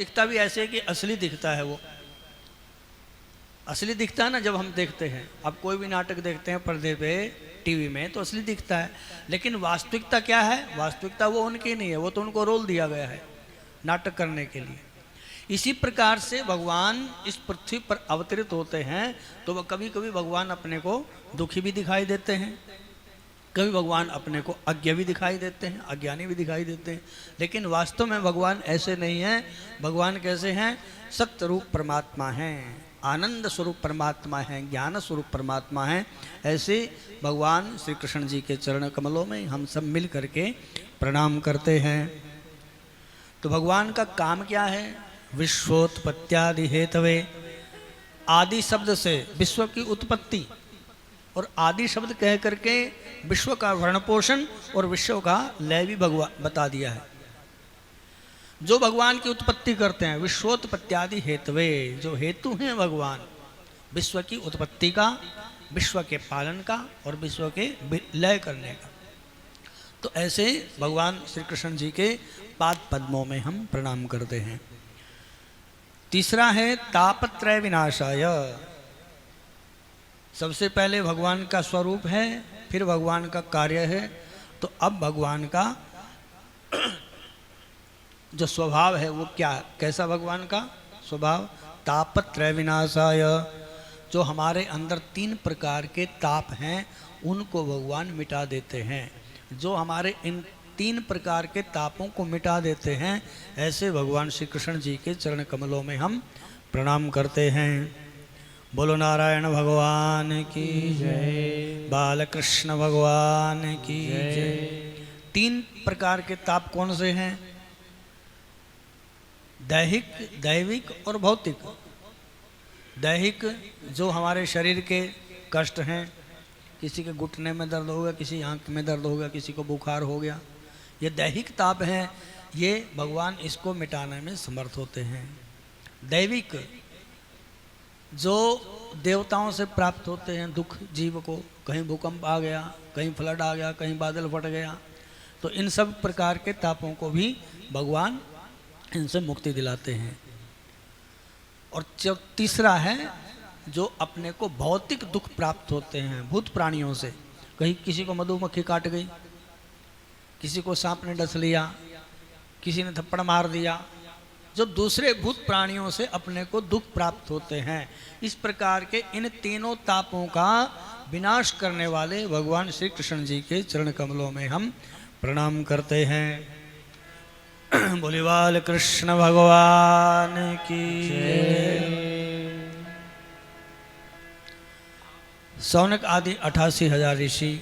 दिखता भी ऐसे कि असली दिखता है। वो असली दिखता है ना, जब हम देखते हैं। अब कोई भी नाटक देखते हैं पर्दे पे टीवी में तो असली दिखता है, लेकिन वास्तविकता क्या है? वास्तविकता वो उनकी नहीं है, वो तो उनको रोल दिया गया है नाटक करने के लिए। इसी प्रकार से भगवान इस पृथ्वी पर अवतरित होते हैं तो वह कभी कभी भगवान अपने को दुखी भी दिखाई देते हैं, कभी भगवान अपने को अज्ञ भी दिखाई देते हैं, अज्ञानी भी दिखाई देते हैं। लेकिन वास्तव में भगवान ऐसे नहीं हैं। भगवान कैसे हैं? सत्य रूप परमात्मा हैं, आनंद स्वरूप परमात्मा हैं, ज्ञान स्वरूप परमात्मा हैं। ऐसे भगवान श्री कृष्ण जी के चरण कमलों में हम सब मिल करके प्रणाम करते हैं। तो भगवान का काम क्या है? विश्वोत्पत्त्यादि हेतवे, आदि शब्द से विश्व की उत्पत्ति और आदि शब्द कह करके विश्व का भरण पोषण और विश्व का लय भी भगवान बता दिया है। जो भगवान की उत्पत्ति करते हैं, विश्वोत्पत्त्यादि हेतवे, जो हेतु हैं भगवान विश्व की उत्पत्ति का, विश्व के पालन का और विश्व के लय करने का। तो ऐसे भगवान श्री कृष्ण जी के पाद पद्मों में हम प्रणाम करते हैं। तीसरा है तापत्रय विनाशाय। सबसे पहले भगवान का स्वरूप है, फिर भगवान का कार्य है। तो अब भगवान का जो स्वभाव है वो क्या, कैसा भगवान का स्वभाव? तापत्रय विनाशाय, जो हमारे अंदर तीन प्रकार के ताप हैं उनको भगवान मिटा देते हैं। जो हमारे इन तीन प्रकार के तापों को मिटा देते हैं, ऐसे भगवान श्री कृष्ण जी के चरण कमलों में हम प्रणाम करते हैं। बोलो नारायण भगवान की जय, बालकृष्ण भगवान की जय। तीन प्रकार के ताप कौन से हैं? दैहिक, दैविक और भौतिक। दैहिक जो हमारे शरीर के कष्ट हैं, किसी के घुटने में दर्द होगा, किसी आंख में दर्द होगा, किसी को बुखार हो गया, ये दैहिक ताप हैं। ये भगवान इसको मिटाने में समर्थ होते हैं। दैविक जो देवताओं से प्राप्त होते हैं दुख जीव को, कहीं भूकंप आ गया, कहीं फ्लड आ गया, कहीं बादल फट गया, तो इन सब प्रकार के तापों को भी भगवान इनसे मुक्ति दिलाते हैं। और जो तीसरा है, जो अपने को भौतिक दुख प्राप्त होते हैं भूत प्राणियों से, कहीं किसी को मधुमक्खी काट गई, किसी को सांप ने डस लिया, किसी ने थप्पड़ मार दिया, जो दूसरे भूत प्राणियों से अपने को दुख प्राप्त होते हैं। इस प्रकार के इन तीनों तापों का विनाश करने वाले भगवान श्री कृष्ण जी के चरण कमलों में हम प्रणाम करते हैं। बोले बाल कृष्ण भगवान की जय। सौनक आदि 88,000 ऋषि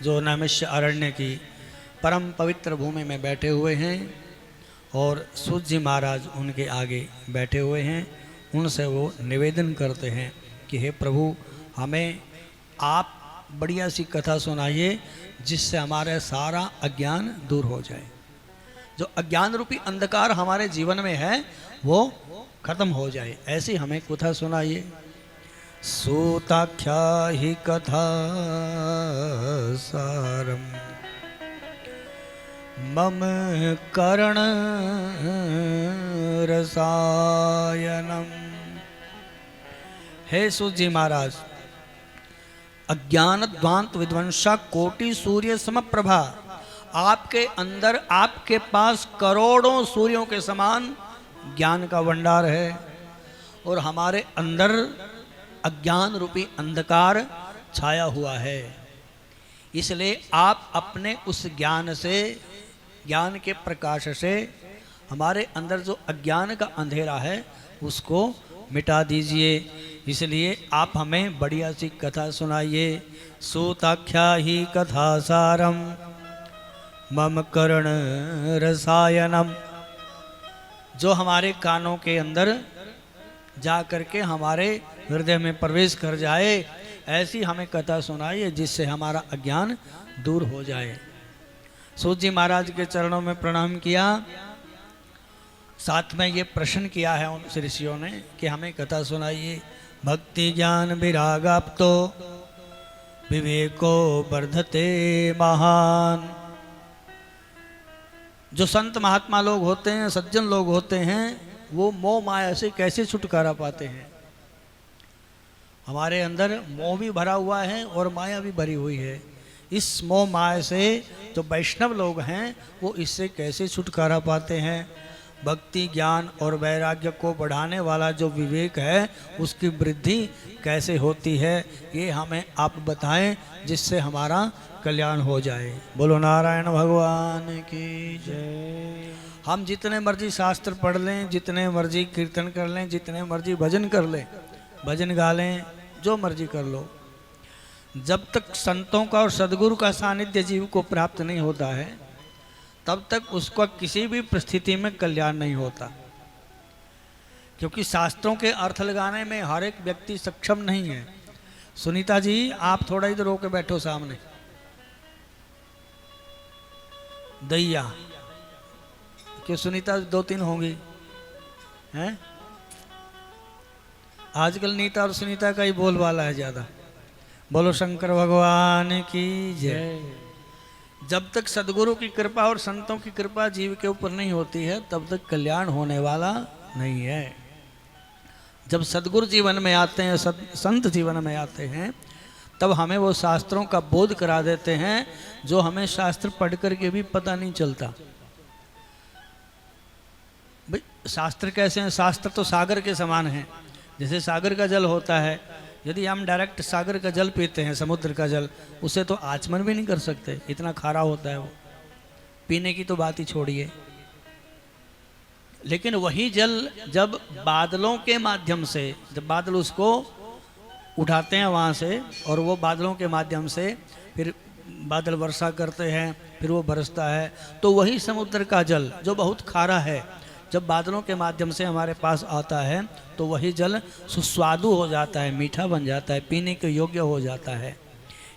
जो नैमिष्य अरण्य की परम पवित्र भूमि में बैठे हुए हैं और सूत जी महाराज उनके आगे बैठे हुए हैं, उनसे वो निवेदन करते हैं कि हे प्रभु, हमें आप बढ़िया सी कथा सुनाइए जिससे हमारा सारा अज्ञान दूर हो जाए। जो अज्ञान रूपी अंधकार हमारे जीवन में है वो खत्म हो जाए, ऐसी हमें कथा सुनाइए। सूताख्या ही कथा सारम मम कर्ण रसायनम। हे सूत जी महाराज, अज्ञान ध्वांत विध्वंसा कोटि सूर्य समप्रभा, आपके अंदर, आपके पास करोड़ों सूर्यों के समान ज्ञान का भंडार है और हमारे अंदर अज्ञान रूपी अंधकार छाया हुआ है। इसलिए आप अपने उस ज्ञान से, ज्ञान के प्रकाश से हमारे अंदर जो अज्ञान का अंधेरा है उसको मिटा दीजिए। इसलिए आप हमें बढ़िया सी कथा सुनाइए। सूताख्या ही कथा सारम मम कर्ण रसायनम, जो हमारे कानों के अंदर जा करके हमारे हृदय में प्रवेश कर जाए, ऐसी हमें कथा सुनाइए जिससे हमारा अज्ञान दूर हो जाए। सूत जी महाराज के चरणों में प्रणाम किया, साथ में ये प्रश्न किया है उन ऋषियों ने कि हमें कथा सुनाइए। भक्ति ज्ञान विरागाप्तो विवेको वर्धते महान। जो संत महात्मा लोग होते हैं, सज्जन लोग होते हैं, वो मोह माया से कैसे छुटकारा पाते हैं। हमारे अंदर मोह भी भरा हुआ है और माया भी भरी हुई है। इस मोह माया से जो वैष्णव लोग हैं वो इससे कैसे छुटकारा पाते हैं। भक्ति ज्ञान और वैराग्य को बढ़ाने वाला जो विवेक है उसकी वृद्धि कैसे होती है, ये हमें आप बताएं, जिससे हमारा कल्याण हो जाए। बोलो नारायण भगवान की जय। हम जितने मर्जी शास्त्र पढ़ लें, जितने मर्जी कीर्तन कर लें, जितने मर्जी भजन कर लें, भजन गा लें, जो मर्जी कर लो, जब तक संतों का और सदगुरु का सानिध्य जीव को प्राप्त नहीं होता है तब तक उसका किसी भी परिस्थिति में कल्याण नहीं होता। क्योंकि शास्त्रों के अर्थ लगाने में हर एक व्यक्ति सक्षम नहीं है। सुनीता जी आप थोड़ा इधर होकर बैठो सामने। दैया क्यों सुनीता 2-3 होंगी हैं? आजकल नीता और सुनीता का ही बोलबाला है ज़्यादा। बोलो शंकर भगवान की जय। जब तक सदगुरु की कृपा और संतों की कृपा जीव के ऊपर नहीं होती है तब तक कल्याण होने वाला नहीं है। जब सदगुरु जीवन में आते हैं, संत जीवन में आते हैं, तब हमें वो शास्त्रों का बोध करा देते हैं जो हमें शास्त्र पढ़ करके भी पता नहीं चलता। भाई शास्त्र कैसे हैं? शास्त्र तो सागर के समान हैं। जैसे सागर का जल होता है, यदि हम डायरेक्ट सागर का जल पीते हैं, समुद्र का जल, उसे तो आचमन भी नहीं कर सकते, इतना खारा होता है वो। पीने की तो बात ही छोड़िए। लेकिन वही जल जब बादलों के माध्यम से, जब बादल उसको उठाते हैं वहाँ से और वो बादलों के माध्यम से फिर बादल वर्षा करते हैं, फिर वो बरसता है, तो वही समुद्र का जल जो बहुत खारा है जब बादलों के माध्यम से हमारे पास आता है तो वही जल सुस्वादु हो जाता है, मीठा बन जाता है, पीने के योग्य हो जाता है।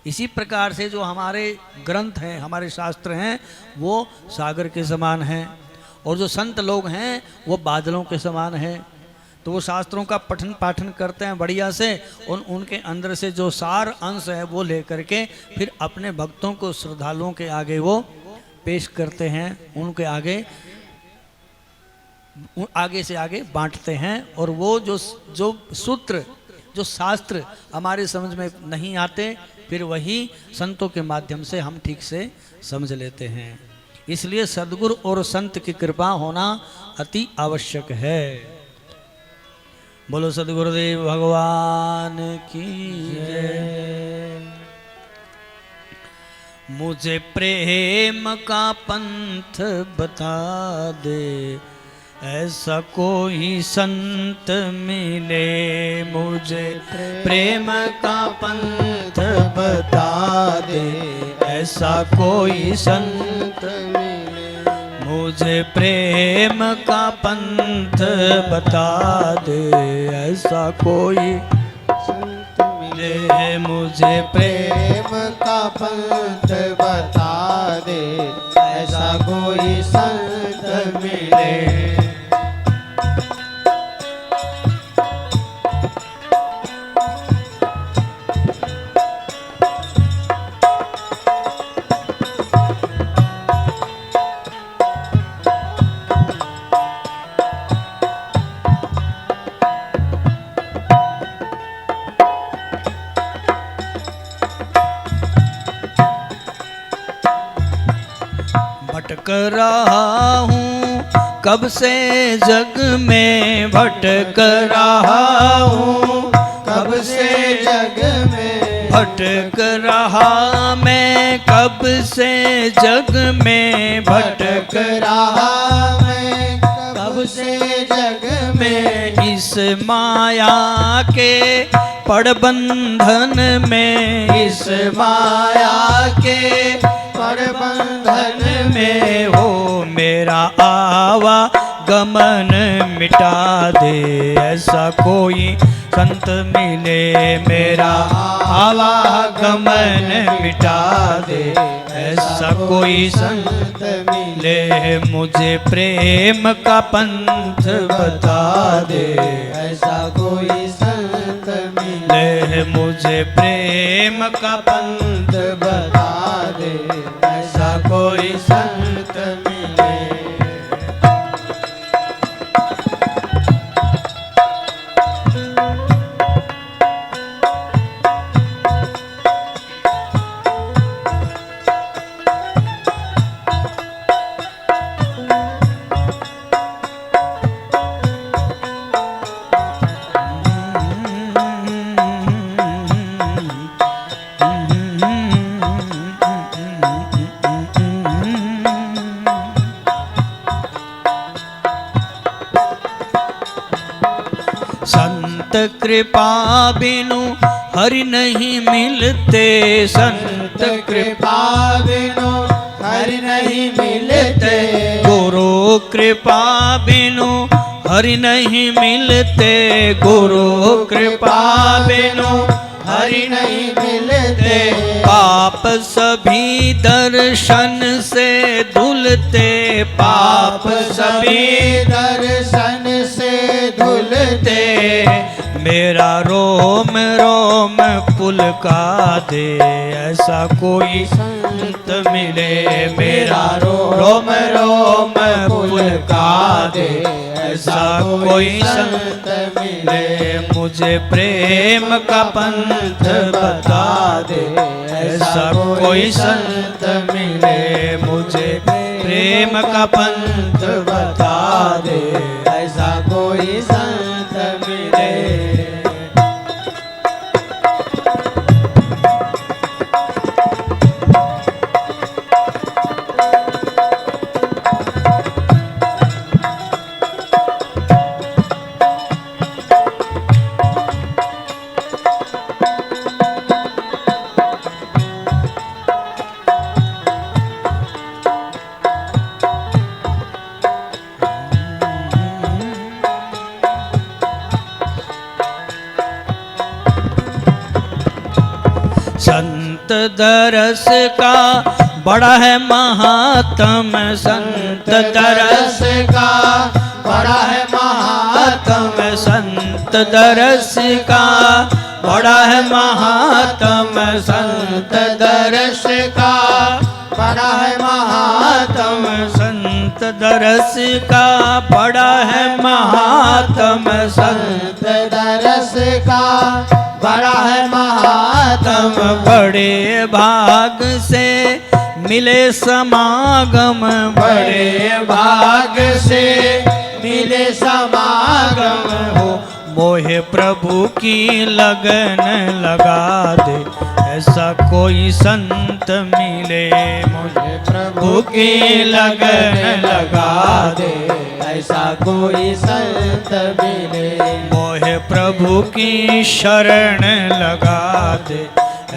इसी प्रकार से जो हमारे ग्रंथ हैं, हमारे शास्त्र हैं, वो सागर के समान हैं और जो संत लोग हैं वो बादलों के समान हैं। तो वो शास्त्रों का पठन पाठन करते हैं बढ़िया से, उनके अंदर से जो सार अंश है वो लेकर के फिर अपने भक्तों को, श्रद्धालुओं के आगे वो पेश करते हैं, उनके आगे से आगे बांटते हैं। और वो जो सूत्र, जो शास्त्र हमारे समझ में नहीं आते, फिर वही संतों के माध्यम से हम ठीक से समझ लेते हैं। इसलिए सद्गुरु और संत की कृपा होना अति आवश्यक है। बोलो सद्गुरुदेव भगवान की जय। मुझे प्रेम का पंथ बता दे, ऐसा कोई संत मिले। मुझे प्रेम का पंथ बता दे, ऐसा कोई संत मिले। मुझे प्रेम का पंथ बता दे, ऐसा कोई संत मिले। मुझे प्रेम का पंथ बता दे, ऐसा कोई संत मिले। भटक रहा हूँ कब से जग में, भटक रहा हूँ कब से जग में, भटक रहा मैं कब से जग में, भटक रहा मैं कब से जग में। इस माया के पड़बंधन में, इस माया के पड़बंधन में हो मेरा आवागमन मिटा दे। ऐसा कोई संत मिले, मेरा आवागमन मिटा दे। ऐसा कोई संत मिले, मुझे प्रेम का पंथ बता दे। ऐसा कोई संत मिले, मुझे प्रेम का पंथ बता दे। ऐसा कोई संत मिले। संत कृपा बिनु हरि नहीं मिलते, संत कृपा बिनु हरि नहीं मिलते, गुरु कृपा बिनु हरि नहीं मिलते, गुरु कृपा बिनु हरि नहीं मिलते, पाप सभी दर्शन से धुलते, पाप सभी दर्शन से धुलते, मेरा रोम रोम पुलका दे, ऐसा कोई संत मिले, मेरा रोम रोम पुलका दे, ऐसा कोई संत मिले, मुझे प्रेम का पंथ बता दे, ऐसा कोई संत मिले, मुझे प्रेम का पंथ बता दे, ऐसा कोई संत मिले। संत दरस का बड़ा है महात्म, संत दरस का बड़ा है महात्म, संत दरस का बड़ा है महात्म, संत दरस का बड़ा है महात्म, संत दरस का बड़ा है महात्म, संत दरस का बड़ा है महात्म, बड़े भाग से मिले समागम, बड़े भाग से मिले समागम हो, मोहे प्रभु की लगन लगा दे, ऐसा कोई संत मिले, मुझे प्रभु की लगन लगा दे, ऐसा कोई संत मिले, मोहे प्रभु की शरण लगा दे,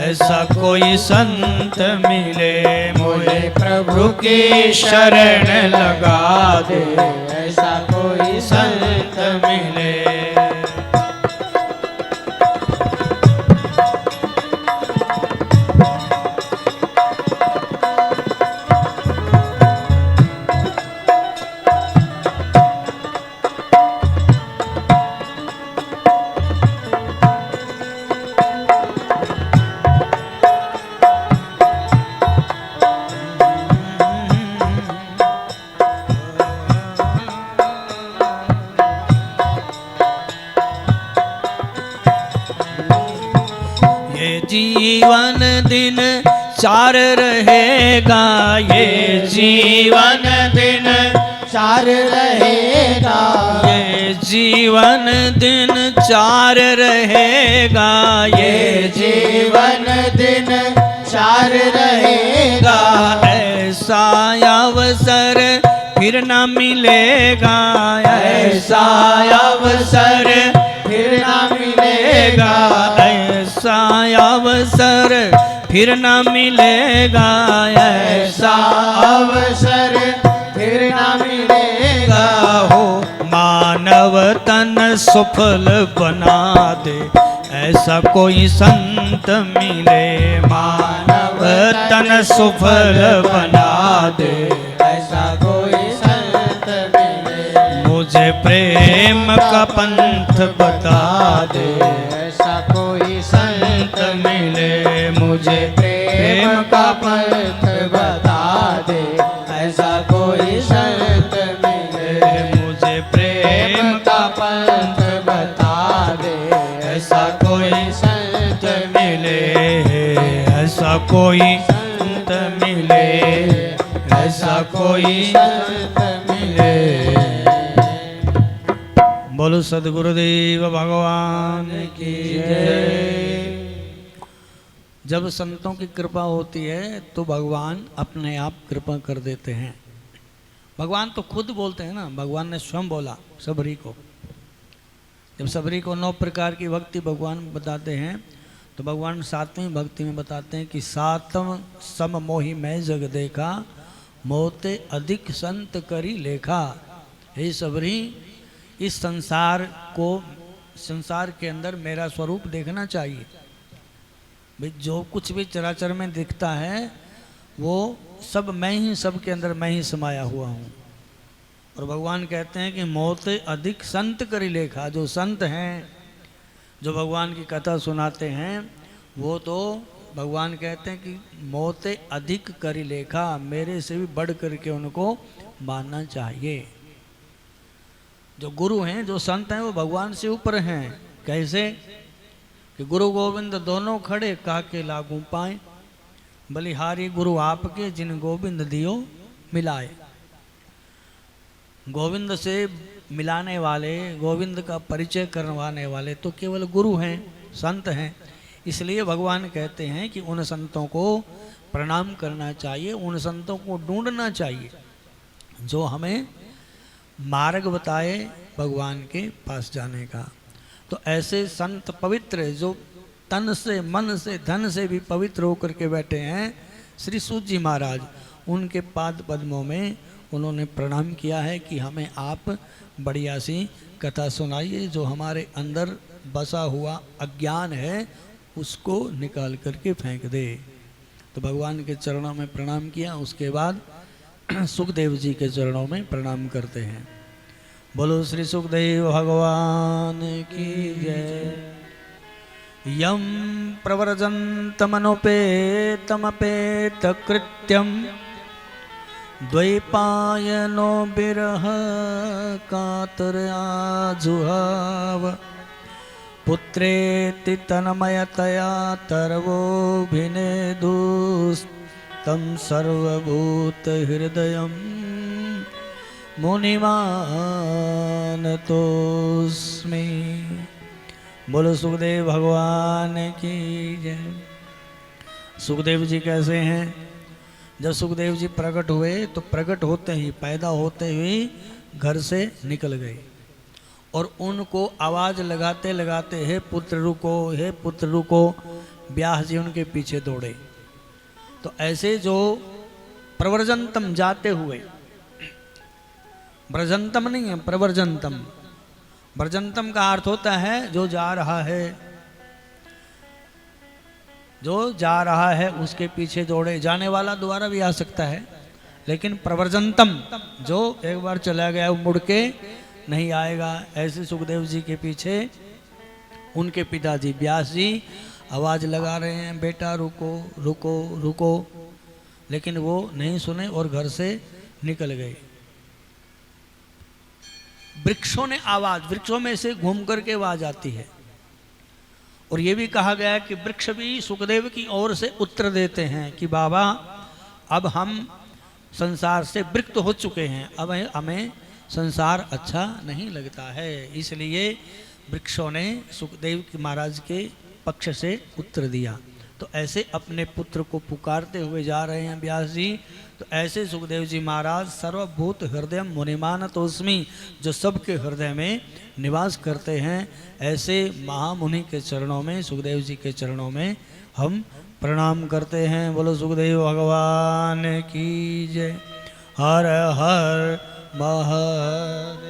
ऐसा कोई संत मिले, मुझे प्रभु की शरण लगा दे, ऐसा कोई संत मिले। जीवन दिन चार रहेगा, ये जीवन दिन चार रहेगा, ये जीवन दिन चार रहेगा, ये जीवन दिन चार रहेगा, ऐसा अवसर फिर न मिलेगा, ऐसा अवसर फिर न मिलेगा, ऐसा अवसर फिर न मिलेगा, ऐसा अवसर फिर न मिलेगा, हो मानव तन सफल बना दे, ऐसा कोई संत मिले, मानव तन सफल बना दे, ऐसा कोई संत मिले, मुझे प्रेम का पंथ बता दे, ऐसा कोई संत मिले, मुझे प्रेम का पंथ बता दे, ऐसा कोई संत मिले, मुझे प्रेम का पंथ बता दे, ऐसा कोई संत मिले, ऐसा कोई संत मिले, ऐसा कोई संत मिले। बोलो सद्गुरुदेव भगवान की जय। जब संतों की कृपा होती है तो भगवान अपने आप कृपा कर देते हैं। भगवान तो खुद बोलते हैं ना, भगवान ने स्वयं बोला सबरी को, जब सबरी को 9 प्रकार की भक्ति भगवान बताते हैं तो भगवान 7वीं भक्ति में बताते हैं कि सातम सम मोहि मैं जग देखा, मोते अधिक संत करी लेखा। हे सबरी, इस संसार को, संसार के अंदर मेरा स्वरूप देखना चाहिए। भाई जो कुछ भी चराचर में दिखता है वो सब मैं ही, सब के अंदर मैं ही समाया हुआ हूँ। और भगवान कहते हैं कि मोते अधिक संत करी लेखा। जो संत हैं, जो भगवान की कथा सुनाते हैं, वो तो भगवान कहते हैं कि मोते अधिक करी लेखा, मेरे से भी बढ़ करके उनको मानना चाहिए। जो गुरु हैं, जो संत हैं, वो भगवान से ऊपर हैं। कैसे कि गुरु गोविंद दोनों खड़े, काके लागू पाए, बलिहारी गुरु आपके जिन गोविंद दियो मिलाए। गोविंद से मिलाने वाले, गोविंद का परिचय करवाने वाले तो केवल गुरु हैं, संत हैं। इसलिए भगवान कहते हैं कि उन संतों को प्रणाम करना चाहिए, उन संतों को ढूंढना चाहिए जो हमें मार्ग बताए भगवान के पास जाने का। तो ऐसे संत पवित्र, जो तन से, मन से, धन से भी पवित्र होकर के बैठे हैं, श्री सूत जी महाराज, उनके पाद पद्मों में उन्होंने प्रणाम किया है कि हमें आप बढ़िया सी कथा सुनाइए, जो हमारे अंदर बसा हुआ अज्ञान है उसको निकाल करके फेंक दे। तो भगवान के चरणों में प्रणाम किया। उसके बाद सुखदेव जी के चरणों में प्रणाम करते हैं। बोलो श्री सुखदेव भगवान की जय। यम प्रव्रजन्तमनुपेतमपेत कृत्यम, द्वैपायनो बिरह कातराजुहाव, पुत्रेति तन्मयतया तर्वोऽभिनेदुस्तं सर्वभूतहृदयं मुनिमानतोऽस्मि। बोलो सुखदेव भगवान की जय। सुखदेव जी कैसे हैं? जब सुखदेव जी प्रकट हुए तो प्रकट होते ही, पैदा होते ही घर से निकल गए और उनको आवाज लगाते लगाते हे पुत्र रुको, हे पुत्र रुको, व्यास जी उनके पीछे दौड़े। तो ऐसे जो प्रवर्जनतम, जाते हुए, ब्रजंतम नहीं है, प्रवर्जनतम। ब्रजंतम का अर्थ होता है जो जा रहा है, जो जा रहा है उसके पीछे दौड़े। जाने वाला दोबारा भी आ सकता है, लेकिन प्रवर्जनतम, जो एक बार चला गया वो मुड़ के नहीं आएगा। ऐसे सुखदेव जी के पीछे उनके पिताजी व्यास जी आवाज लगा रहे हैं, बेटा रुको रुको रुको, लेकिन वो नहीं सुने और घर से निकल गए। वृक्षों ने आवाज, वृक्षों में से घूम करके आवाज आती है। और ये भी कहा गया है कि वृक्ष भी सुखदेव की ओर से उत्तर देते हैं कि बाबा अब हम संसार से विरक्त हो चुके हैं, अब हमें संसार अच्छा नहीं लगता है। इसलिए वृक्षों ने सुखदेव महाराज के पक्ष से उत्तर दिया। तो ऐसे अपने पुत्र को पुकारते हुए जा रहे हैं व्यास जी। तो ऐसे सुखदेव जी महाराज सर्वभूत हृदय मुनिमानतोस्मि, जो सबके हृदय में निवास करते हैं, ऐसे महामुनि के चरणों में, सुखदेव जी के चरणों में हम प्रणाम करते हैं। बोलो सुखदेव भगवान की जय। हर हर महादेव।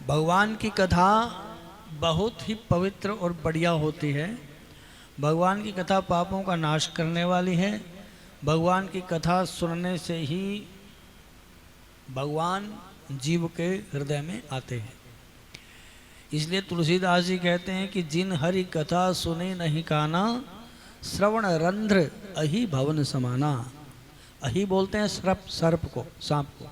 भगवान की कथा बहुत ही पवित्र और बढ़िया होती है। भगवान की कथा पापों का नाश करने वाली है। भगवान की कथा सुनने से ही भगवान जीव के हृदय में आते हैं। इसलिए तुलसीदास जी कहते हैं कि जिन हरि कथा सुने नहीं काना, श्रवण रंध्र अहि भवन समाना। अहि बोलते हैं सर्प को, सांप को।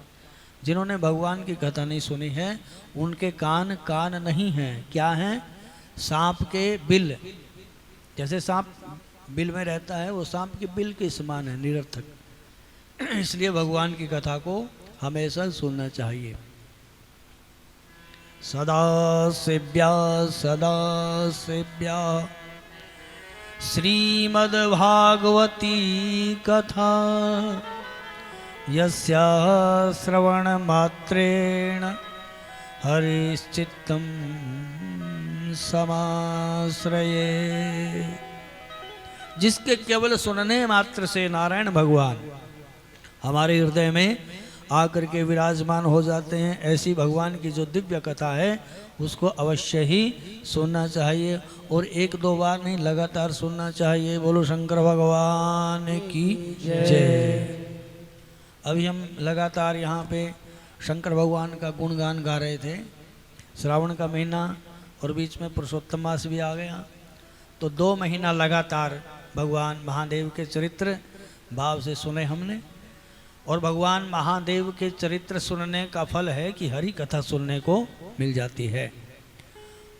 जिन्होंने भगवान की कथा नहीं सुनी है उनके कान कान नहीं हैं। क्या हैं? सांप के बिल। जैसे सांप बिल में रहता है, वो सांप के बिल के समान है, निरर्थक। इसलिए भगवान की कथा को हमेशा सुनना चाहिए। सदा सेव्या श्रीमद्भागवती कथा, यस्या श्रवणमात्रेण हरिश्चित्तं समाश्रये। जिसके केवल सुनने मात्र से नारायण भगवान हमारे हृदय में आकर के विराजमान हो जाते हैं, ऐसी भगवान की जो दिव्य कथा है उसको अवश्य ही सुनना चाहिए, और एक दो बार नहीं, लगातार सुनना चाहिए। बोलो शंकर भगवान की जय। अभी हम लगातार यहाँ पे शंकर भगवान का गुणगान गा रहे थे। श्रावण का महीना और बीच में पुरुषोत्तम मास भी आ गया, तो 2 महीना लगातार भगवान महादेव के चरित्र भाव से सुने हमने। और भगवान महादेव के चरित्र सुनने का फल है कि हरि कथा सुनने को मिल जाती है।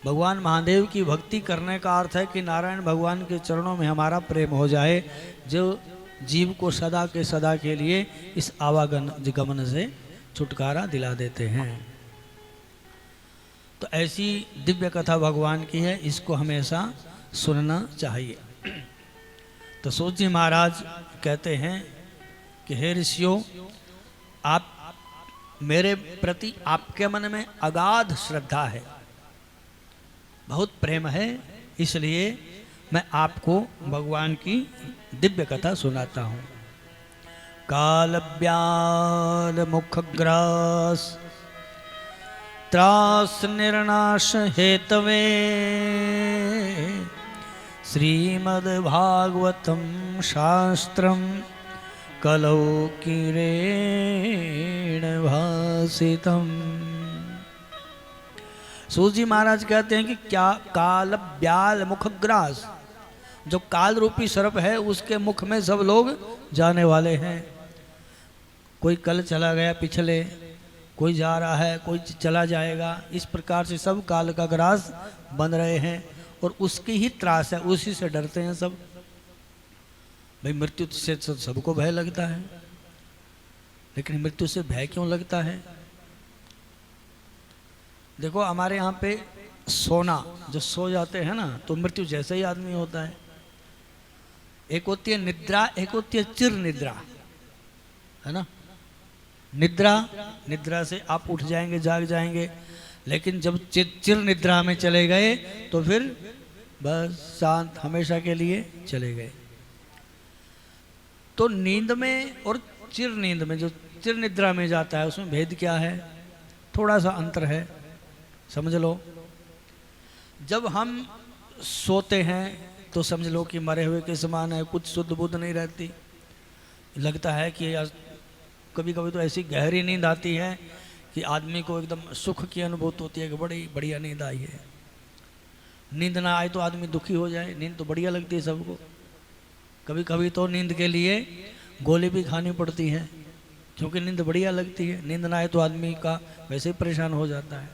भगवान महादेव की भक्ति करने का अर्थ है कि नारायण भगवान के चरणों में हमारा प्रेम हो जाए, जो जीव को सदा के लिए इस आवागमन से छुटकारा दिला देते हैं। तो ऐसी दिव्य कथा भगवान की है, इसको हमेशा सुनना चाहिए। तो सूत जी महाराज कहते हैं कि हे ऋषियों, आप मेरे प्रति आपके मन में अगाध श्रद्धा है, बहुत प्रेम है, इसलिए मैं आपको भगवान की दिव्य कथा सुनाता हूँ। काल ब्याल मुखग्रास त्रास निर्नाश हेतवे श्रीमद्भागवतम शास्त्रम कलौ किरेण भासितम। सूत जी महाराज कहते हैं कि क्या काल ब्याल मुखग्रास, जो काल रूपी सर्प है उसके मुख में सब लोग जाने वाले हैं। कोई कल चला गया पिछले, कोई जा रहा है, कोई चला जाएगा, इस प्रकार से सब काल का ग्रास बन रहे हैं और उसकी ही त्रास है, उसी से डरते हैं सब। भाई मृत्यु से सबको भय लगता है, लेकिन मृत्यु से भय क्यों लगता है? देखो हमारे यहाँ पे सोना, जो सो जाते हैं ना तो मृत्यु जैसे ही आदमी होता है। एक होती है निद्रा, एक होती है चिर निद्रा, है ना। निद्रा से आप उठ जाएंगे, जाग जाएंगे, लेकिन जब चिर निद्रा में चले गए तो फिर बस शांत हमेशा के लिए चले गए। तो नींद में और चिर नींद में, जो चिर निद्रा में जाता है उसमें भेद क्या है? थोड़ा सा अंतर है, समझ लो। जब हम सोते हैं तो समझ लो कि मरे हुए के समान है, कुछ शुद्ध बुद्ध नहीं रहती, लगता है कि कभी कभी तो ऐसी गहरी नींद आती है कि आदमी को एकदम सुख की अनुभूति होती है कि बड़ी बढ़िया नींद आई है। नींद ना आए तो आदमी दुखी हो जाए, नींद तो बढ़िया लगती है सबको। कभी कभी तो नींद के लिए गोली भी खानी पड़ती है, क्योंकि नींद बढ़िया लगती है। नींद ना आए तो आदमी का वैसे ही परेशान हो जाता है।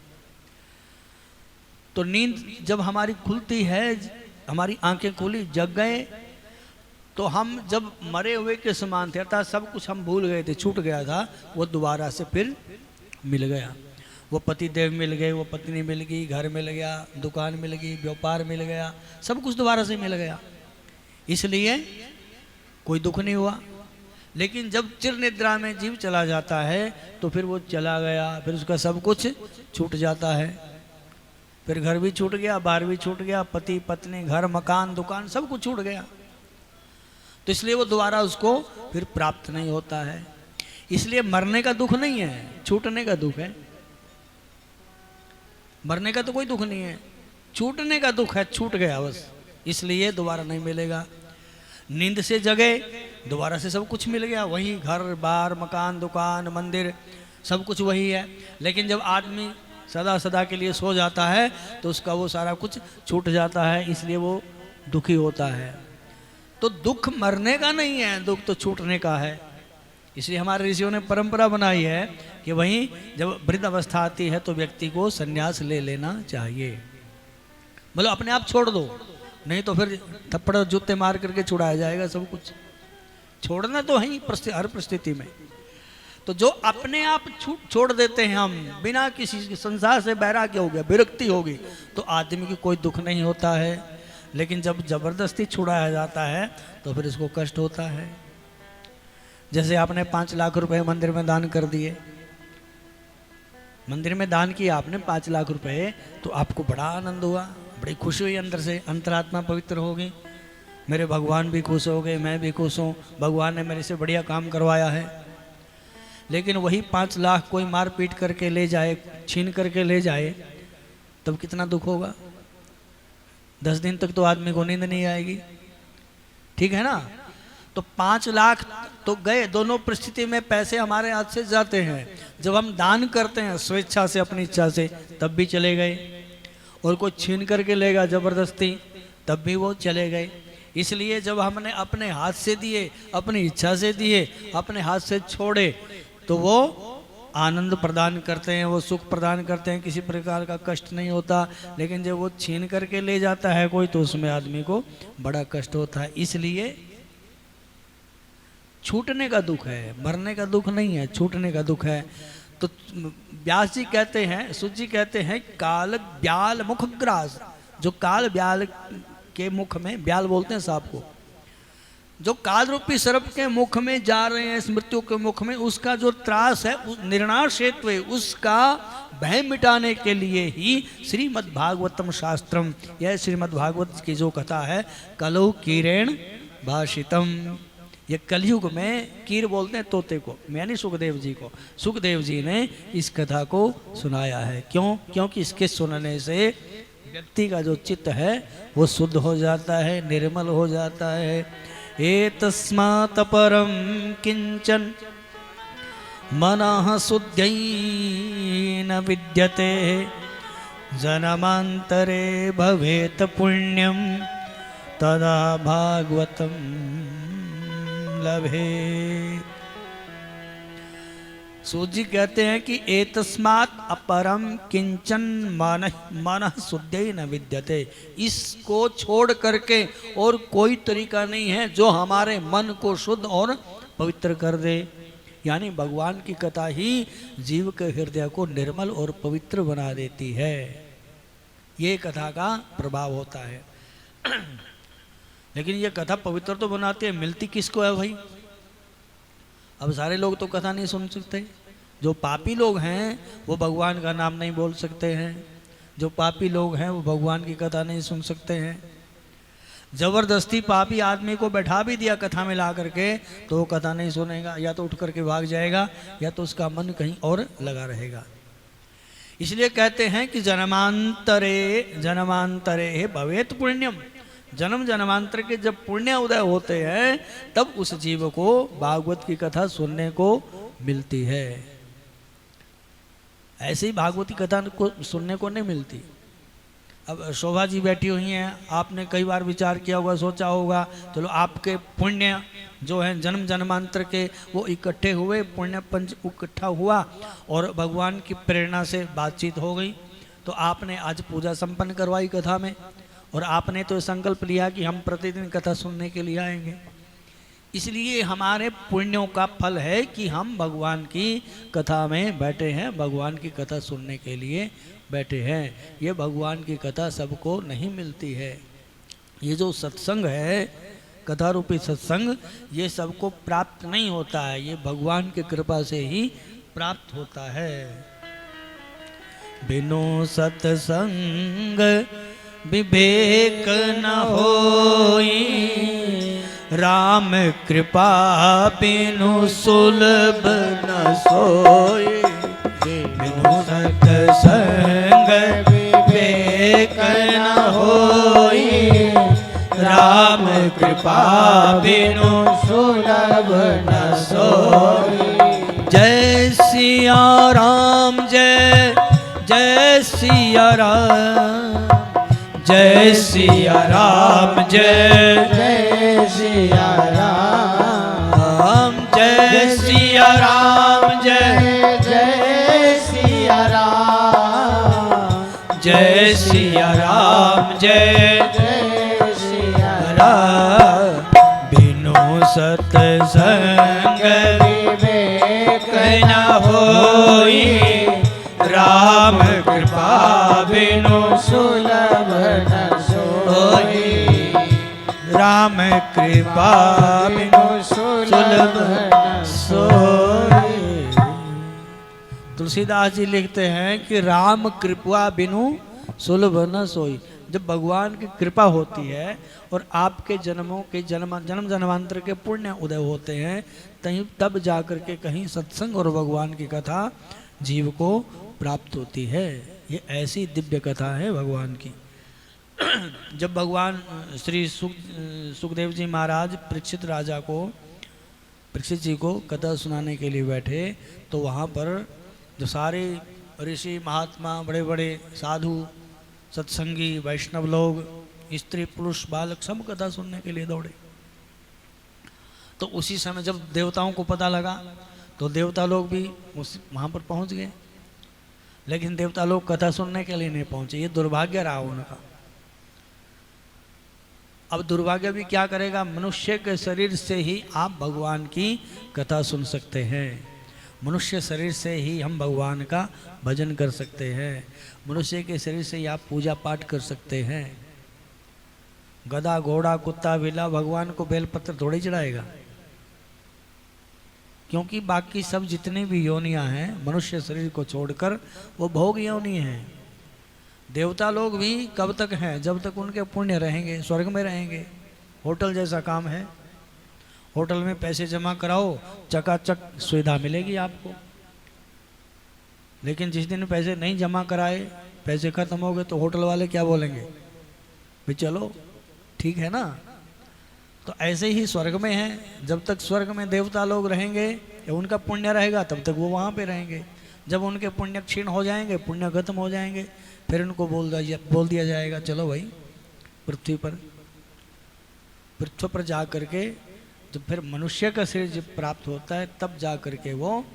तो नींद जब हमारी खुलती है, हमारी आंखें खुली, जग गए, तो हम जब मरे हुए के समान थे, अर्थात सब कुछ हम भूल गए थे, छूट गया था, वो दोबारा से फिर मिल गया। वो पति देव मिल गए, वो पत्नी मिल गई, घर मिल गया, दुकान मिल गई, व्यापार मिल गया, सब कुछ दोबारा से मिल गया, इसलिए कोई दुख नहीं हुआ। लेकिन जब चिर निद्रा में जीव चला जाता है तो फिर वो चला गया, फिर उसका सब कुछ छूट जाता है। फिर घर भी छूट गया, बार भी छूट गया, पति पत्नी, घर मकान दुकान सब कुछ छूट गया। तो इसलिए वो दोबारा उसको फिर प्राप्त नहीं होता है। इसलिए मरने का दुख नहीं है, छूटने का दुख है। मरने का तो कोई दुख नहीं है, छूटने का दुख है, छूट गया बस, इसलिए दोबारा नहीं मिलेगा। नींद से जगे, दोबारा से सब कुछ मिल गया, वही घर बार मकान दुकान मंदिर सब कुछ वही है। लेकिन जब आदमी सदा सदा के लिए सो जाता है तो उसका वो सारा कुछ छूट जाता है, इसलिए वो दुखी होता है। तो दुख मरने का नहीं है, दुख तो छूटने का है। इसलिए हमारे ऋषियों ने परंपरा बनाई है कि वहीं जब वृद्ध अवस्था आती है तो व्यक्ति को संन्यास ले लेना चाहिए। मतलब अपने आप छोड़ दो, नहीं तो फिर थप्पड़ जूते मार करके छुड़ाया जाएगा सब कुछ। छोड़ना तो है ही हर परिस्थिति में। तो जो अपने आप छोड़ देते हैं हम, बिना किसी संसार से वैराग्य हो गया, विरक्ति होगी, तो आदमी की कोई दुख नहीं होता है। लेकिन जब जबरदस्ती छुड़ाया जाता है तो फिर इसको कष्ट होता है। जैसे आपने 5 लाख रुपए मंदिर में दान कर दिए, मंदिर में दान किया आपने 5 लाख रुपए, तो आपको बड़ा आनंद हुआ, बड़ी खुशी हुई, अंदर से अंतरात्मा पवित्र हो गई, मेरे भगवान भी खुश हो गए, मैं भी खुश हूँ, भगवान ने मेरे से बढ़िया काम करवाया है। लेकिन वही 5 लाख कोई मार पीट करके ले जाए, छीन करके ले जाए, तब कितना दुख होगा। 10 दिन तक तो आदमी को नींद नहीं आएगी, ठीक है ना। तो 5 लाख तो गए, दोनों परिस्थिति में पैसे हमारे हाथ से जाते हैं। जब हम दान करते हैं स्वेच्छा से, अपनी इच्छा से, तब भी चले गए, और कोई छीन करके लेगा जबरदस्ती, तब भी वो चले गए। इसलिए जब हमने अपने हाथ से दिए, अपनी इच्छा से दिए, अपने हाथ से छोड़े, तो वो आनंद प्रदान करते हैं, वो सुख प्रदान करते हैं, किसी प्रकार का कष्ट नहीं होता। लेकिन जब वो छीन करके ले जाता है कोई, तो उसमें आदमी को बड़ा कष्ट होता है। इसलिए छूटने का दुख है, मरने का दुख नहीं है, छूटने का दुख है। तो व्यास जी कहते हैं, सूत जी कहते हैं, काल ब्याल मुख ग्रास, जो काल ब्याल के मुख में, ब्याल बोलते हैं सांप को, जो काल रूपी सर्प के मुख में जा रहे हैं, मृत्यु के मुख में, उसका जो त्रास है, निर्नाश हेतु, उसका भय मिटाने के लिए ही श्रीमद् भागवतम शास्त्रम, यह श्रीमद् भागवत की जो कथा है, कलौ कीरेण भाषितम, ये कलयुग में, कीर बोलते हैं तोते को, यानी सुखदेव जी को, सुखदेव जी ने इस कथा को सुनाया है। क्यों? क्योंकि इसके सुनने से व्यक्ति का जो चित्त है वो शुद्ध हो जाता है, निर्मल हो जाता है। एतस्मात् परम किंचन मनः शुद्ध्यै न विद्यते, जन्मांतरे भवेत पुण्यम तदा भागवतम लभे। सूत जी कहते हैं कि एतस्मात् अपरम किंचन मनः शुद्धै न विद्यते, इसको छोड़ करके और कोई तरीका नहीं है जो हमारे मन को शुद्ध और पवित्र कर दे। यानी भगवान की कथा ही जीव के हृदय को निर्मल और पवित्र बना देती है, ये कथा का प्रभाव होता है। लेकिन ये कथा पवित्र तो बनाती है, मिलती किसको है भाई? अब सारे लोग तो कथा नहीं सुन सकते। जो पापी लोग हैं वो भगवान का नाम नहीं बोल सकते हैं, जो पापी लोग हैं वो भगवान की कथा नहीं सुन सकते हैं। जबरदस्ती पापी आदमी को बैठा भी दिया कथा में ला करके, तो वो कथा नहीं सुनेगा, या तो उठ करके भाग जाएगा, या तो उसका मन कहीं और लगा रहेगा। इसलिए कहते हैं कि जन्मांतरे जन्मांतरे भवेत पुण्यम, जन्म जन्मांतर के जब पुण्य उदय होते हैं, तब उस जीव को भागवत की कथा सुनने को मिलती है। ऐसे ही भागवत की कथा को सुनने को नहीं मिलती। अब शोभा जी बैठी हुई हैं, आपने कई बार विचार किया होगा, सोचा होगा, चलो आपके पुण्य जो है जन्म जन्मांतर के वो इकट्ठे हुए, पुण्य पंच इकट्ठा हुआ और भगवान की प्रेरणा से बातचीत हो गई, तो आपने आज पूजा संपन्न करवाई कथा में, और आपने तो संकल्प लिया कि हम प्रतिदिन कथा सुनने के लिए आएंगे। इसलिए हमारे पुण्यों का फल है कि हम भगवान की कथा में बैठे हैं, भगवान की कथा सुनने के लिए बैठे हैं। ये भगवान की कथा सबको नहीं मिलती है। ये जो सत्संग है, कथा रूपी सत्संग, ये सबको प्राप्त नहीं होता है, ये भगवान की कृपा से ही प्राप्त होता है। बिनु सत्संग विवेक न होई, राम कृपा बिनु सुलभ न सोई। बिनु सत्संग विवेक न होई, राम कृपा बिनु सुलभ न सोई। जय सिया राम, जय जय सिया राम, जय सिया राम, जय जय सिया राम, जय सिया राम, जय जय सिया राम, जय सिया राम, जय जय सिया राम। बिनु सत्संग विवेक न होई, राम कृपा बिनु सुलभ न सोई। राम कृपा बिनु सुलभ न तुलसीदास जी लिखते हैं कि राम कृपा बिनु सुलभ न सोई। जब भगवान की कृपा होती है और आपके जन्मों के जन्म जन्मांतर के पुण्य उदय होते हैं, तहीं तब जाकर के कहीं सत्संग और भगवान की कथा जीव को प्राप्त होती है। ये ऐसी दिव्य कथा है भगवान की। जब भगवान श्री सुखदेव जी महाराज परीक्षित राजा को, परीक्षित जी को कथा सुनाने के लिए बैठे, तो वहाँ पर जो सारे ऋषि महात्मा, बड़े बड़े साधु, सत्संगी, वैष्णव लोग, स्त्री पुरुष बालक सब कथा सुनने के लिए दौड़े। तो उसी समय जब देवताओं को पता लगा तो देवता लोग भी वहाँ पर पहुँच गए, लेकिन देवता लोग कथा सुनने के लिए नहीं पहुँचे। ये दुर्भाग्य रहा उनका। अब दुर्भाग्य भी क्या करेगा, मनुष्य के शरीर से ही आप भगवान की कथा सुन सकते हैं, मनुष्य शरीर से ही हम भगवान का भजन कर सकते हैं, मनुष्य के शरीर से ही आप पूजा पाठ कर सकते हैं। गधा, घोड़ा, कुत्ता, बिल्ला भगवान को बेलपत्र थोड़ी चढ़ाएगा, क्योंकि बाकी सब जितनी भी योनियां हैं मनुष्य शरीर को छोड़कर वो भोग योनि हैं। देवता लोग भी कब तक हैं, जब तक उनके पुण्य रहेंगे, स्वर्ग में रहेंगे। होटल जैसा काम है, होटल में पैसे जमा कराओ, चकाचक सुविधा मिलेगी आपको। लेकिन जिस दिन पैसे नहीं जमा कराए, पैसे खत्म हो गए, तो होटल वाले क्या बोलेंगे, भाई चलो ठीक है ना। तो ऐसे ही स्वर्ग में है, जब तक स्वर्ग में देवता लोग रहेंगे या उनका पुण्य रहेगा तब तक वो वहाँ पे रहेंगे। जब उनके पुण्य क्षीण हो जाएंगे, पुण्य खत्म हो जाएंगे, फिर उनको बोल दिया जाएगा चलो भाई पृथ्वी पर जा करके, जब फिर मनुष्य का शरीर जब प्राप्त होता है तब जा करके वो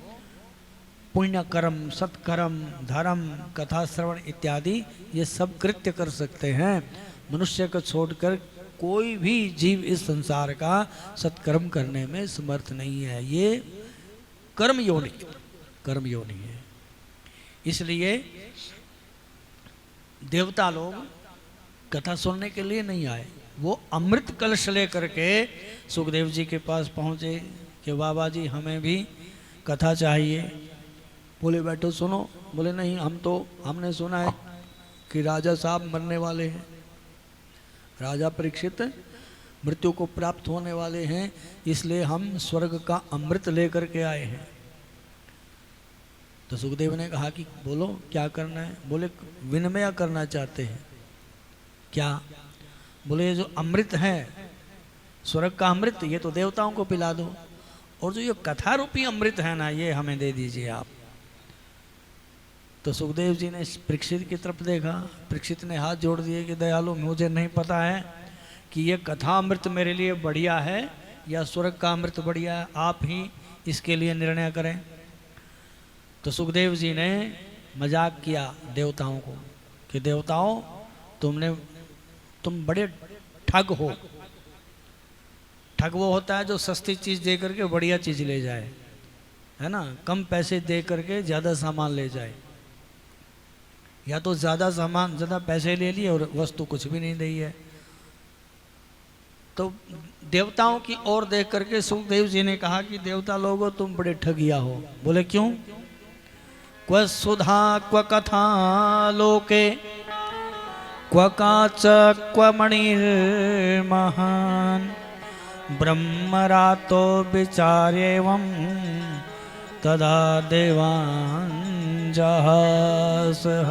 पुण्य कर्म, सत्कर्म, धर्म, कथा श्रवण इत्यादि ये सब कृत्य कर सकते हैं। मनुष्य को छोड़कर कोई भी जीव इस संसार का सत्कर्म करने में समर्थ नहीं है। ये कर्म योनि है। इसलिए देवता लोग कथा सुनने के लिए नहीं आए, वो अमृत कलश लेकर के सुखदेव जी के पास पहुँचे कि बाबा जी हमें भी कथा चाहिए। बोले बैठो सुनो। बोले नहीं, हमने सुना है कि राजा साहब मरने वाले हैं, राजा परीक्षित मृत्यु को प्राप्त होने वाले हैं, इसलिए हम स्वर्ग का अमृत लेकर के आए हैं। तो सुखदेव ने कहा कि बोलो क्या करना है। बोले विनिमय करना चाहते हैं। क्या? बोले ये जो अमृत है, स्वर्ग का अमृत, ये तो देवताओं को पिला दो, और जो ये कथा रूपी अमृत है ना, ये हमें दे दीजिए आप। तो सुखदेव जी ने परीक्षित की तरफ देखा। परीक्षित ने हाथ जोड़ दिए कि दयालु, मुझे नहीं पता है कि ये कथा अमृत मेरे लिए बढ़िया है या स्वर्ग का अमृत बढ़िया है, आप ही इसके लिए निर्णय करें। तो सुखदेव जी ने मजाक किया देवताओं को कि देवताओं, तुम बड़े ठग हो। ठग वो होता है जो सस्ती चीज़ दे करके बढ़िया चीज़ ले जाए, है ना। कम पैसे दे करके ज़्यादा सामान ले जाए, या तो ज़्यादा पैसे ले लिए और वस्तु कुछ भी नहीं दी है। तो देवताओं की ओर देख करके सुखदेव जी ने कहा कि देवता लोगों, तुम बड़े ठगिया हो। बोले क्यों? क्व सुधा क्व कथा लोके क्व काच क्व मणिर्महान ब्रह्मरातो विचार्येवं तदा देवान् जहासः।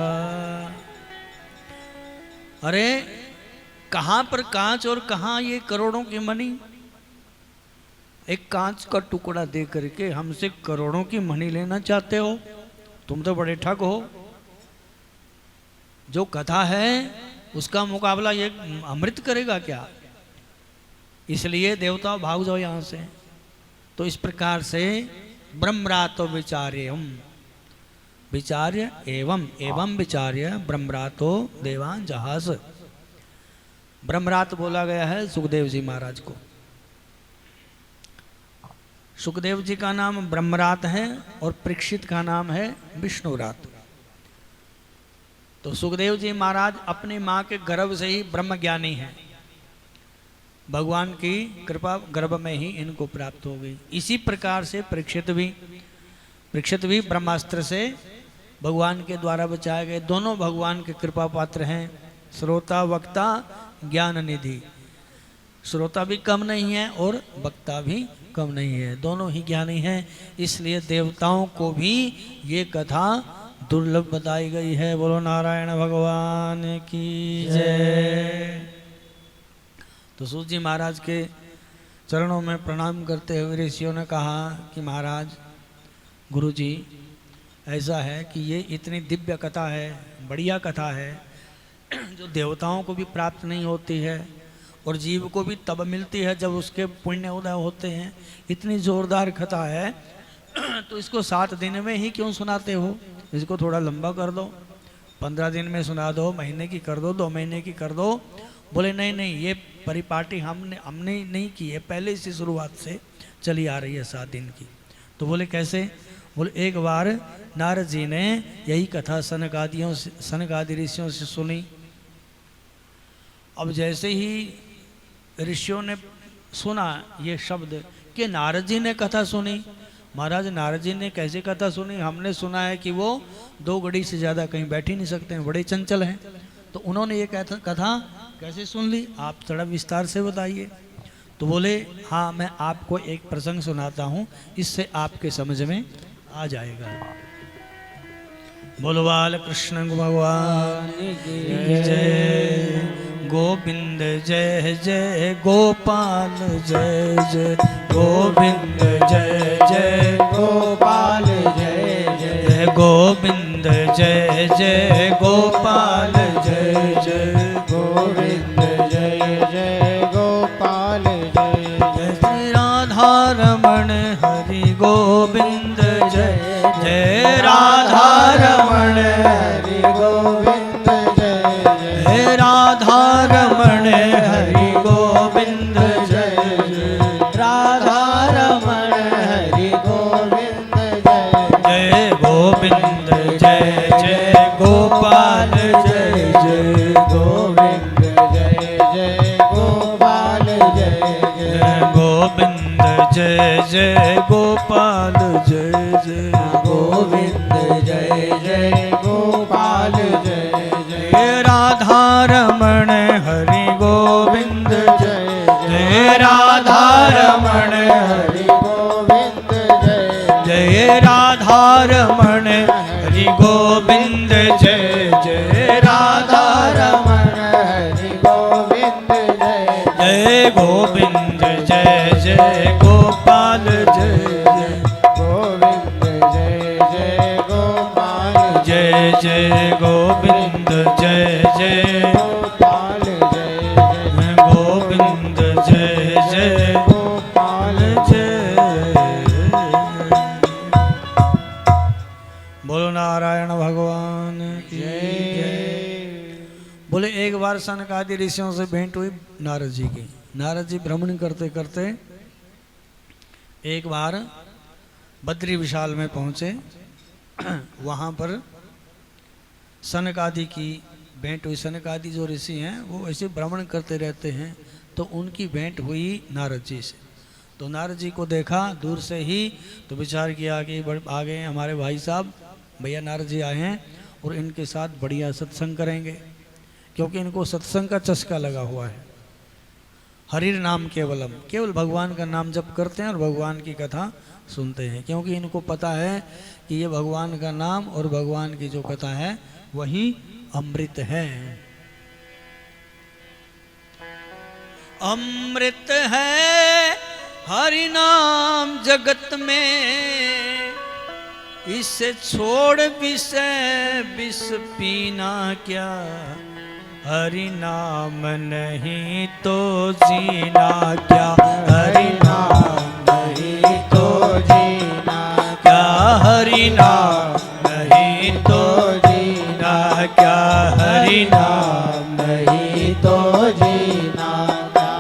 अरे कहाँ पर कांच और कहाँ ये करोड़ों की मणि? एक कांच का टुकड़ा दे करके हमसे करोड़ों की मणि लेना चाहते हो? तुम तो बड़े ठग हो। जो कथा है उसका मुकाबला ये अमृत करेगा क्या? इसलिए देवता भाग जाओ यहाँ से। तो इस प्रकार से ब्रह्मरातो विचार्य एवं विचार्य ब्रह्मरातो देवान जहास। ब्रह्मरात बोला गया है सुखदेव जी महाराज को। सुखदेव जी का नाम ब्रह्मरात है और परीक्षित का नाम है विष्णुरात। तो सुखदेव जी महाराज अपनी माँ के गर्भ से ही ब्रह्म ज्ञानी हैं। भगवान की कृपा गर्भ में ही इनको प्राप्त हो गई। इसी प्रकार से परीक्षित भी परीक्षित भी ब्रह्मास्त्र से भगवान के द्वारा बचाए गए, दोनों भगवान के कृपा पात्र हैं। श्रोता वक्ता ज्ञान निधि, श्रोता भी कम नहीं है और वक्ता भी कम नहीं है, दोनों ही ज्ञानी हैं। इसलिए देवताओं को भी ये कथा दुर्लभ बताई गई है। बोलो नारायण भगवान की जय। तो सूत जी महाराज के चरणों में प्रणाम करते हुए ऋषियों ने कहा कि महाराज, गुरु जी, ऐसा है कि ये इतनी दिव्य कथा है, बढ़िया कथा है, जो देवताओं को भी प्राप्त नहीं होती है और जीव को भी तब मिलती है जब उसके पुण्य उदय होते हैं। इतनी जोरदार कथा है तो इसको 7 दिन में ही क्यों सुनाते हो? इसको थोड़ा लंबा कर दो, 15 दिन में सुना दो, महीने की कर दो, 2 महीने की कर दो। बोले नहीं नहीं, ये परिपाटी हमने नहीं की है, पहले से शुरुआत से चली आ रही है 7 दिन की। तो बोले कैसे? बोले एक बार नारद जी ने यही कथा सनक आदि ऋषियों से सुनी। अब जैसे ही ऋषियों ने सुना ये शब्द कि नारद जी ने कथा सुनी, महाराज नारद जी ने कैसे कथा सुनी? हमने सुना है कि वो 2 घड़ी से ज़्यादा कहीं बैठ ही नहीं सकते हैं, बड़े चंचल हैं। तो उन्होंने ये कथा कैसे सुन ली? आप थोड़ा विस्तार से बताइए। तो बोले हाँ, मैं आपको एक प्रसंग सुनाता हूँ, इससे आपके समझ में आ जाएगा। बोलो बाल कृष्ण भगवान की जय। गोविंद जय जय गोपाल जय जय, गोविंद जय जय गोपाल जय जय, गोविंद जय जय गोपाल जय जय, गोविंद जय जय गोपाल जय जय, श्री राधा रमण हरि गोविंद जय जय, राधा रमण हरि गोविंद जय जय, राधा रमण हरि गोविंद जय जय, राधा रमण हरि गोविंद जय जय गोविंद जय जय गोपाल जय जय, गोविंद जय जय गोपाल जय जय, गोविंद जय जय गोपाल जय जय, गोविंद जय जय गोपाल जय जय, राधा रमण हरि गोविंद जय जय, राधा रमण हरि गोविंद जय जय, राधा रमण हरि गोविंद जय जय, राधा रमण हरि गोविंद जय जय, गोविंद जय जय गोपाल जय जय, गोविंद जय जय गोपाल जय जय गोविंद जय जय गोपाल जय जय, गोविंद जय जय गोपाल बोलो नारायण भगवान की जय जय। बोले एक बार सनक आदि ऋषियों से भेंट हुई नारद जी की। नारद जी भ्रमण करते करते एक बार बद्री विशाल में पहुंचे। वहाँ पर सनक आदि की भेंट हुई। सनक आदि जो ऋषि हैं वो ऐसे भ्रमण करते रहते हैं, तो उनकी भेंट हुई नारद जी से। तो नारद जी को देखा दूर से ही, तो विचार किया कि आ गए हमारे भाई साहब, भैया नारद जी आए हैं और इनके साथ बढ़िया सत्संग करेंगे, क्योंकि इनको सत्संग का चस्का लगा हुआ है। हरिर नाम केवलम, केवल भगवान का नाम जप करते हैं और भगवान की कथा सुनते हैं, क्योंकि इनको पता है कि ये भगवान का नाम और भगवान की जो कथा है वही अमृत है। अमृत है हरि नाम जगत में, इसे छोड़ विषय विष पीना क्या, हरि नाम नहीं तो जीना क्या, हरि नाम नहीं तो जीना क्या, हरि नाम नहीं तो जीना क्या, हरि नाम नहीं तो जीना क्या।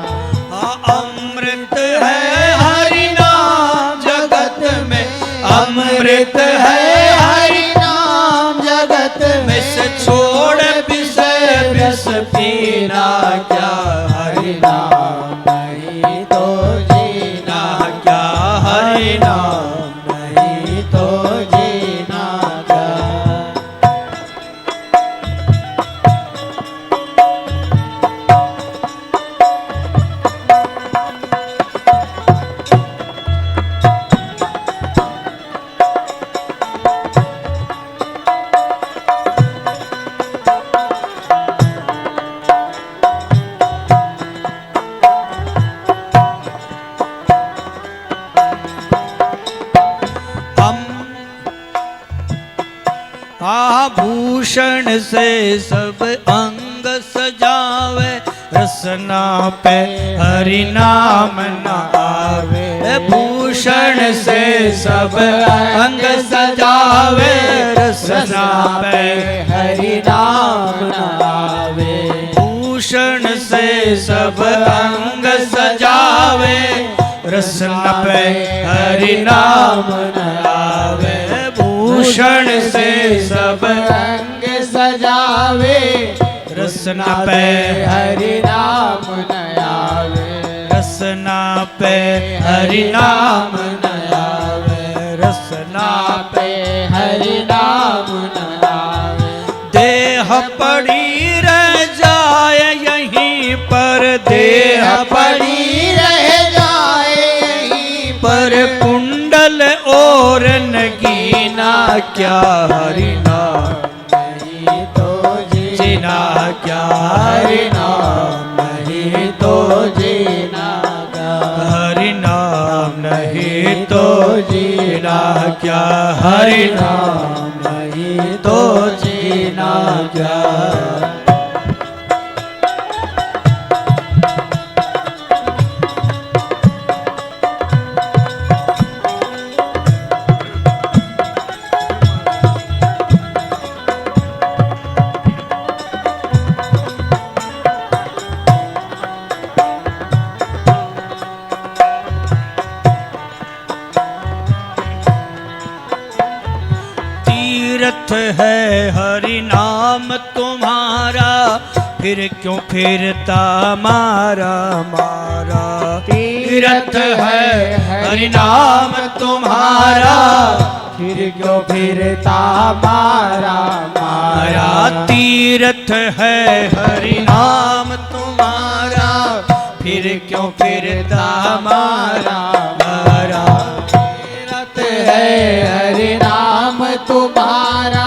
अमृत है हरि नाम जगत में, अमृत है हरि नाम जगत में, से छोड़ विषय विष पीना क्या, हरि नाम नहीं तो जीना क्या, हरि नाम नहीं तो जीना क्या। आभूषण से सब अंग सजावे, रसना पे हरि नाम न आवे। भूषण से सब अंग सजावे, रसना पे हरि नाम न आवे। भूषण से सब अंग सजावे, रसना पे हरि नाम न आवे। भूषण से सब अंग सजावे, रसना पे हरि नाम न आवे। रसना पे हरि नाम न आवे। रसना पे हरि नाम न आवे। देह पड़ी रह जाए यहीं पर, देह पड़ी रह जाए यहीं पर कुंडल और नगीना क्या हरि नाम नहीं तो जीना क्या हरि नाम नहीं तो जीना क्या। हरि नाम नहीं तो जीना क्या। हरि नाम नहीं तो जीना क्या। तीर्थ है हरि नाम तुम्हारा, फिर क्यों फिरता मारा मारा। तीर्थ है हरि नाम तुम्हारा, फिर क्यों फिरता मारा मारा। तीर्थ है हरि नाम तुम्हारा, फिर क्यों फिरता मारा मारा। तीर्थ है हरि नाम तुम्हारा,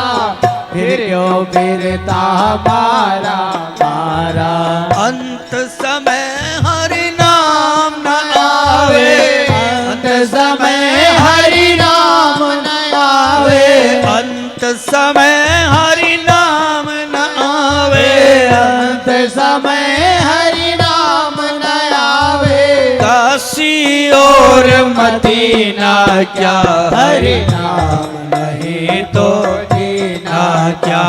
फिर क्यों फिरता मारा मारा। अंत समय हरि नाम न आवे, अंत समय हरि नाम न आवे। अंत समय हरि नाम न आवे। अंत समय हरि नाम न आवे। काशी और मदीना क्या हरि नाम नहीं तो जीना क्या।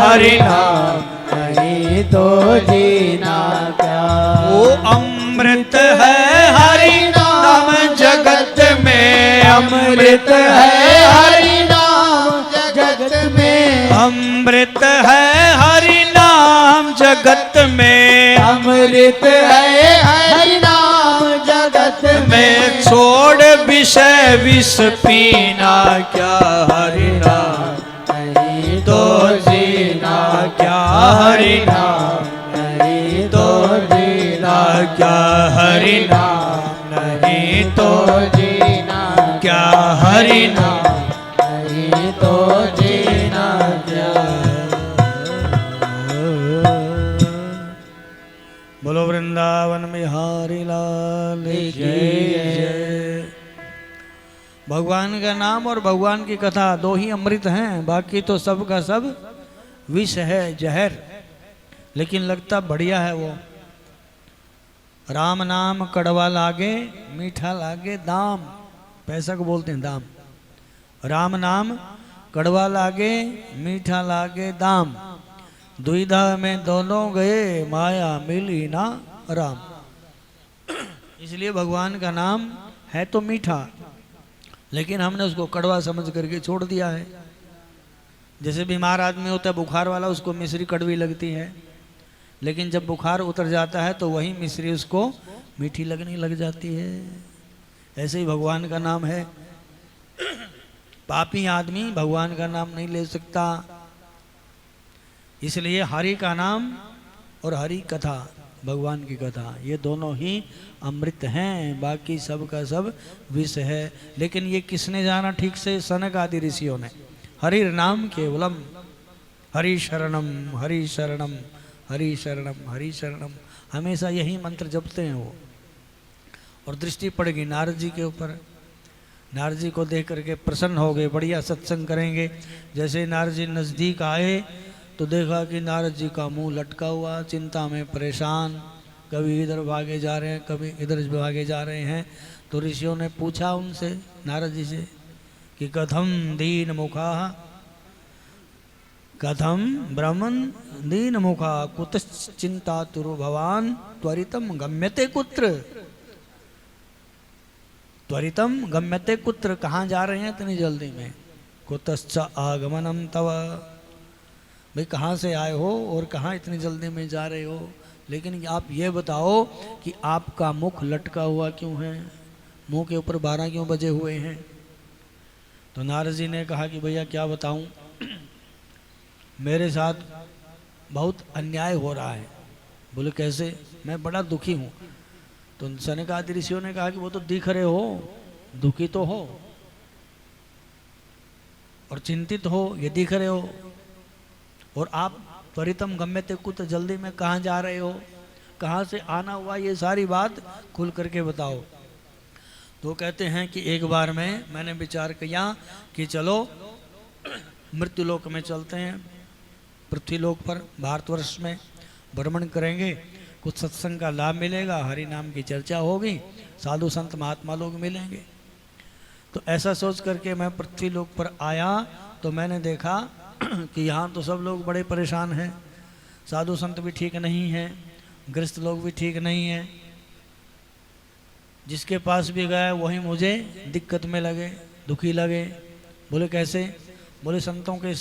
हरि नाम नहीं तो जीना क्या। वो अमृत है हरि नाम जगत में, अमृत है हरि नाम जगत में। अमृत है हरि नाम जगत में। अमृत है हरि नाम जगत में छोड़ विषय विष पीना क्या। हरि नाम नहीं तो जीना क्या। हरि नाम नहीं तो जीना क्या। हरि नाम नहीं तो जीना क्या। हरि नाम नहीं तो जीना क्या। बोलो वृंदावन बिहारी लाल की जय। भगवान का नाम और भगवान की कथा दो ही अमृत हैं, बाकी तो सब का सब विष है, जहर। लेकिन लगता बढ़िया है वो। राम नाम कड़वा लागे, मीठा लागे दाम। पैसा को बोलते हैं दाम। राम नाम कड़वा लागे, मीठा लागे दाम। दुविधा में दोनों गए, माया मिली ना राम। इसलिए भगवान का नाम है तो मीठा, लेकिन हमने उसको कड़वा समझ करके छोड़ दिया है। जैसे बीमार आदमी होता है बुखार वाला, उसको मिश्री कड़वी लगती है, लेकिन जब बुखार उतर जाता है तो वही मिश्री उसको मीठी लगने लग जाती है। ऐसे ही भगवान का नाम है। पापी आदमी भगवान का नाम नहीं ले सकता। इसलिए हरि का नाम और हरि कथा, भगवान की कथा, ये दोनों ही अमृत हैं, बाकी सब का सब विष है। लेकिन ये किसने जाना ठीक से? सनक आदि ऋषियों ने। हरि नाम केवलम, हरि शरणम हरि शरणम हरि शरणम हरि शरणम, हमेशा यही मंत्र जपते हैं वो। और दृष्टि पड़ गई नारद जी के ऊपर। नारद जी को देख करके प्रसन्न हो गए, बढ़िया सत्संग करेंगे। जैसे नारद जी नज़दीक आए तो देखा कि नारद जी का मुंह लटका हुआ, चिंता में परेशान, कभी इधर भागे जा रहे हैं, कभी इधर भागे जा रहे हैं। तो ऋषियों ने पूछा उनसे, नारद जी से, कि कथम दीन मुखा, कथम ब्रह्मन दीन मुखा, कुतश्चिंता तुरु भवान त्वरितम गम्यते कुत्र, त्वरितम गम्यते कुत्र, कहाँ जा रहे हैं इतनी जल्दी में? कुतश्च आगमनम तव, भाई कहाँ से आए हो और कहाँ इतनी जल्दी में जा रहे हो? लेकिन आप ये बताओ कि आपका मुख लटका हुआ क्यों है, मुंह के ऊपर 12 क्यों बजे हुए हैं? तो नारद जी ने कहा कि भैया क्या बताऊं, मेरे साथ बहुत अन्याय हो रहा है। बोले कैसे? मैं बड़ा दुखी हूँ। तो सनक आदि ऋषियों ने कहा कि वो तो दिख रहे हो, दुखी तो हो और चिंतित हो, ये दिख रहे हो, और आप त्वरितम गम्यते कुत्र, जल्दी में कहाँ जा रहे हो, कहाँ से आना हुआ, ये सारी बात खुल करके बताओ। तो कहते हैं कि एक बार में मैंने विचार किया कि चलो मृत्युलोक में चलते हैं, पृथ्वीलोक पर भारतवर्ष में भ्रमण करेंगे, कुछ सत्संग का लाभ मिलेगा, हरि नाम की चर्चा होगी, साधु संत महात्मा लोग मिलेंगे। तो ऐसा सोच करके मैं पृथ्वीलोक पर आया तो मैंने देखा कि यहाँ तो सब लोग बड़े परेशान हैं, साधु संत भी ठीक नहीं हैं, गृहस्थ लोग भी ठीक नहीं हैं। जिसके पास भी गया वही मुझे दिक्कत में लगे, दुखी लगे। बोले कैसे? बोले संतों के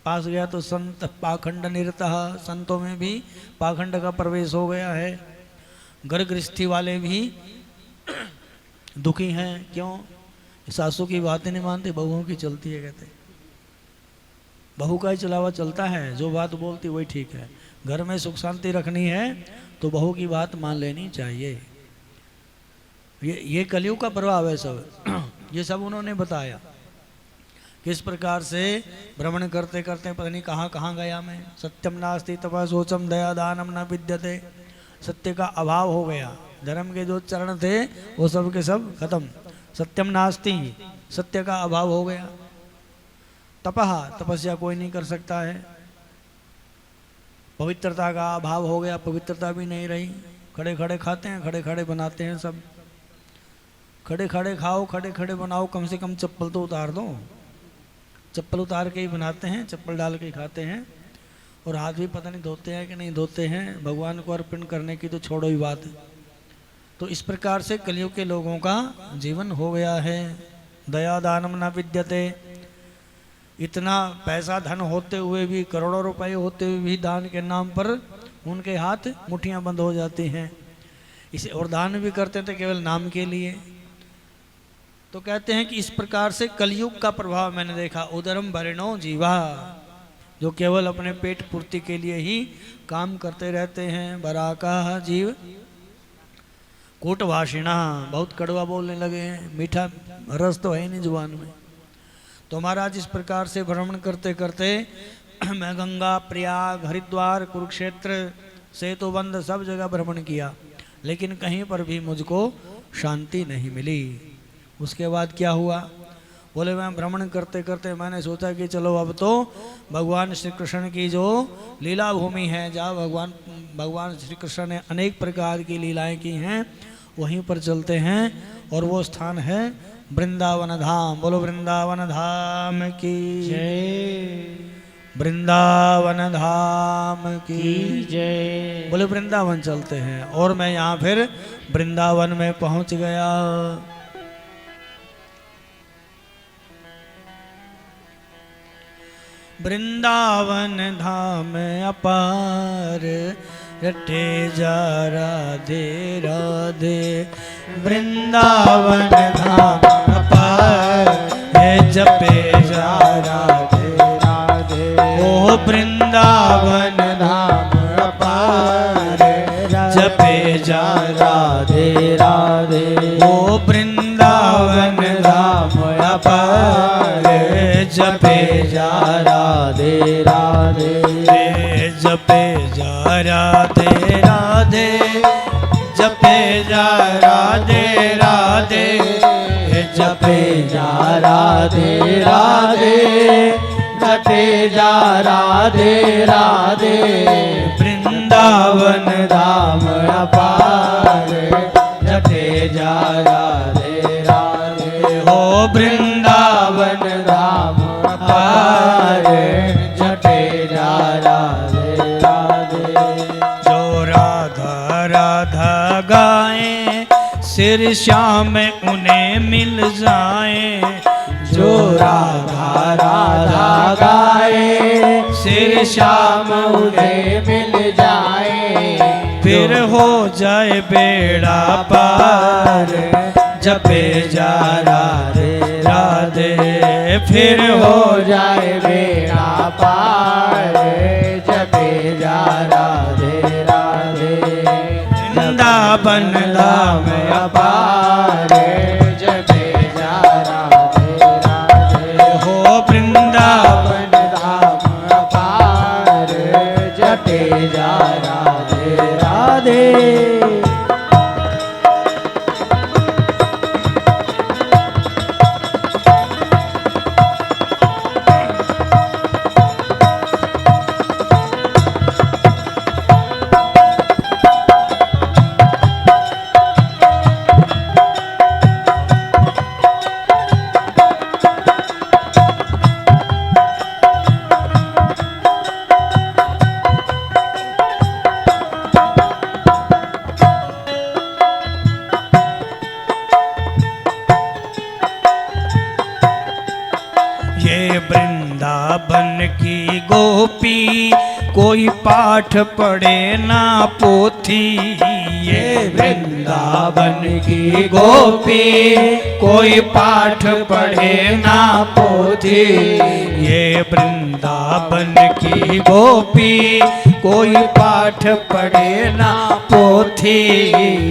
पास गया तो संत पाखंड निरतः, संतों में भी पाखंड का प्रवेश हो गया है। घर गृहस्थी वाले भी दुखी हैं। क्यों? सासू की बातें नहीं मानते, बहुओं की चलती है। कहते बहू का ही चलावा चलता है, जो बात बोलती वही ठीक है। घर में सुख शांति रखनी है तो बहू की बात मान लेनी चाहिए। ये कलयुग का प्रभाव है सब। ये सब उन्होंने बताया किस प्रकार से भ्रमण करते करते पता नहीं कहाँ कहाँ गया मैं। सत्यम नास्ति तपः शोचम दया दानम न विद्यते, सत्य का अभाव हो गया। धर्म के जो चरण थे वो सब के सब खत्म। सत्यम नास्ति, सत्य का अभाव हो गया। तपः, तपस्या कोई नहीं कर सकता है। पवित्रता का अभाव हो गया, पवित्रता भी नहीं रही। खड़े खड़े खाते हैं, खड़े खड़े बनाते हैं सब। खड़े खड़े खाओ, खड़े खड़े बनाओ, कम से कम चप्पल तो उतार दो। चप्पल उतार के ही बनाते हैं, चप्पल डाल के ही खाते हैं। और हाथ भी पता नहीं धोते हैं कि नहीं धोते हैं। भगवान को अर्पण करने की तो छोड़ो ही बात। तो इस प्रकार से कलयुग के लोगों का जीवन हो गया है। दया दानम न विद्यते, इतना पैसा धन होते हुए भी, करोड़ों रुपए होते हुए भी दान के नाम पर उनके हाथ मुट्ठियां बंद हो जाती हैं। इसे और दान भी करते थे केवल नाम के लिए। तो कहते हैं कि इस प्रकार से कलयुग का प्रभाव मैंने देखा। उदरम भरिणो जीवा, जो केवल अपने पेट पूर्ति के लिए ही काम करते रहते हैं। बराका जीव कूटभाषिणा, बहुत कड़वा बोलने लगे हैं, मीठा रस तो है नहीं जुबान में। तो महाराज इस प्रकार से भ्रमण करते करते मैं गंगा, प्रयाग, हरिद्वार, कुरुक्षेत्र, सेतुबंध सब जगह भ्रमण किया, लेकिन कहीं पर भी मुझको शांति नहीं मिली। उसके बाद क्या हुआ? बोले मैं भ्रमण करते करते मैंने सोचा कि चलो अब तो भगवान श्री कृष्ण की जो लीला भूमि है, जहाँ भगवान श्री कृष्ण ने अनेक प्रकार की लीलाएं की हैं, वहीं पर चलते हैं। और वो स्थान है वृंदावन धाम। बोलो वृंदावन धाम की जय, वृंदावन धाम की जय। बोले वृंदावन चलते हैं। और मैं यहाँ फिर वृंदावन में पहुँच गया। वृंदावन धाम अपार, रटे जा राधे राधे। वृंदावन धाम अपार, जपे जा राधे राधे ओ वृंदावन धाम अपार जपे जा राधे राधे ओ वृंदावन धाम अपार जपे जा राधे राधे जपे जा राधे राधे जपे जा राधे राधे जपे जा राधे राधे जपे जा राधे राधे वृंदावन धाम अपार जपे जा राधे राधे हो वृंदावन धाम अपार जपे जा राधे राधे जो राधा राधा गाए सिर श्याम उन्हें मिल जाए जो राधा राधा गाए सिर श्याम उन्हें मिल जाए फिर हो जाए बेड़ा पार जपे जा राधे राधे फिर हो जाए बेड़ा पार जपे जा राधे राधे वृंदावन धाम अपार जपे जा राधे राधे हो वृंदावन धाम अपार जपे जा राधे राधे ये वृंदावन की गोपी कोई पाठ पढ़े ना पोथी ये वृंदावन की गोपी कोई पाठ पढ़े ना पोथी ये वृंदावन की गोपी कोई पाठ पढ़े ना पोथी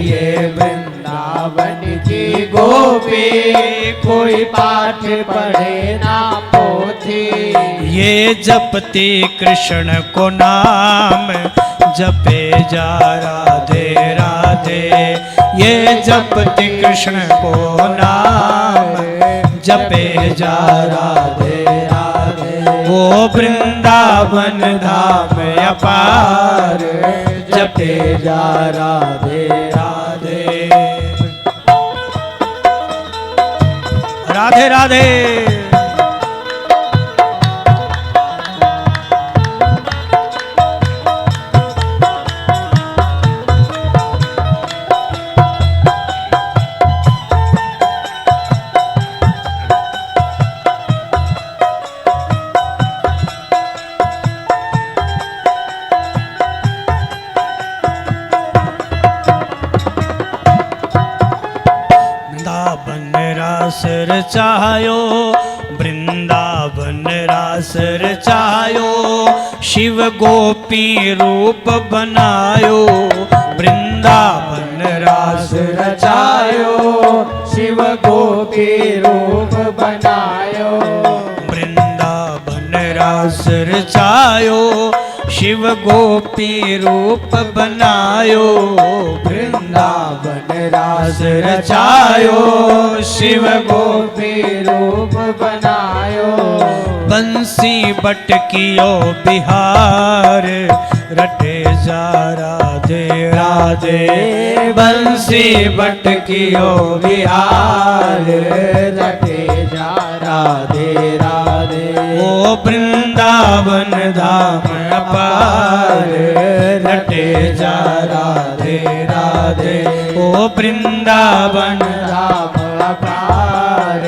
ये वृंदावन की गोपी कोई पाठ पढ़े ना पोथी ये जपती कृष्ण को नाम जपे जा राधे राधे ये जपती कृष्ण को नाम जपे जा राधे राधे वो वृंदावन धाम अपार जपे जा राधे राधे राधे राधे वृंदावन रास रचायो वृंदावन रास रचायो शिव गोपी रूप बनायो वृंदावन रास रचायो शिव गोपी रूप बनायो वृंदावन रास रचायो शिव गोपी रूप बनायो वृंदावन रास रचायो शिव गोपी रूप बनायो बंसी बटकियो बिहार रटे जा राधे राधे बंसी बटकियो बिहार रटे जा राधे राधे ओ वृंदावन धाम अपार रटे जा राधे राधे ओ वृंदावन धाम अपार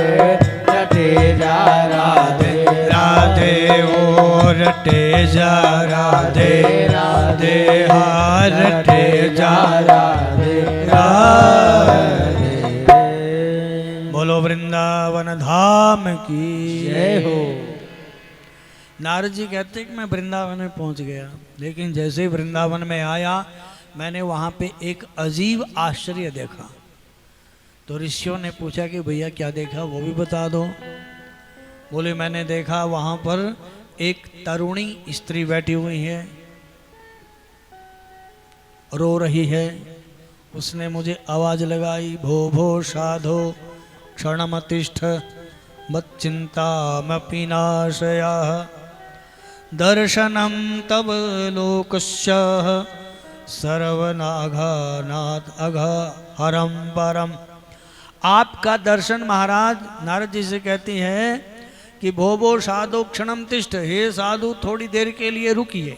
रटे जा राधे राधे ओ रटे जा राधे राधे हाँ रटे जा राधे राधे बोलो वृंदावन वृंदावन धाम की जय हो। नारद जी कहते कि मैं वृंदावन में पहुंच गया, लेकिन जैसे ही वृंदावन में आया मैंने वहां पे एक अजीब आश्चर्य देखा। तो ऋषियों ने पूछा कि भैया क्या देखा, वो भी बता दो। बोले मैंने देखा वहां पर एक तरुणी स्त्री बैठी हुई है, रो रही है। उसने मुझे आवाज लगाई, भो भो साधो क्षणमतिष्ठ मच्चिंतामपि नाशया दर्शनम तब लोकस्य सर्वनाघानाथ अघ हरम परम। आपका दर्शन महाराज, नारद जी से कहती है कि भो भो साधु क्षणम तिष्ठ, हे साधु थोड़ी देर के लिए रुकिए।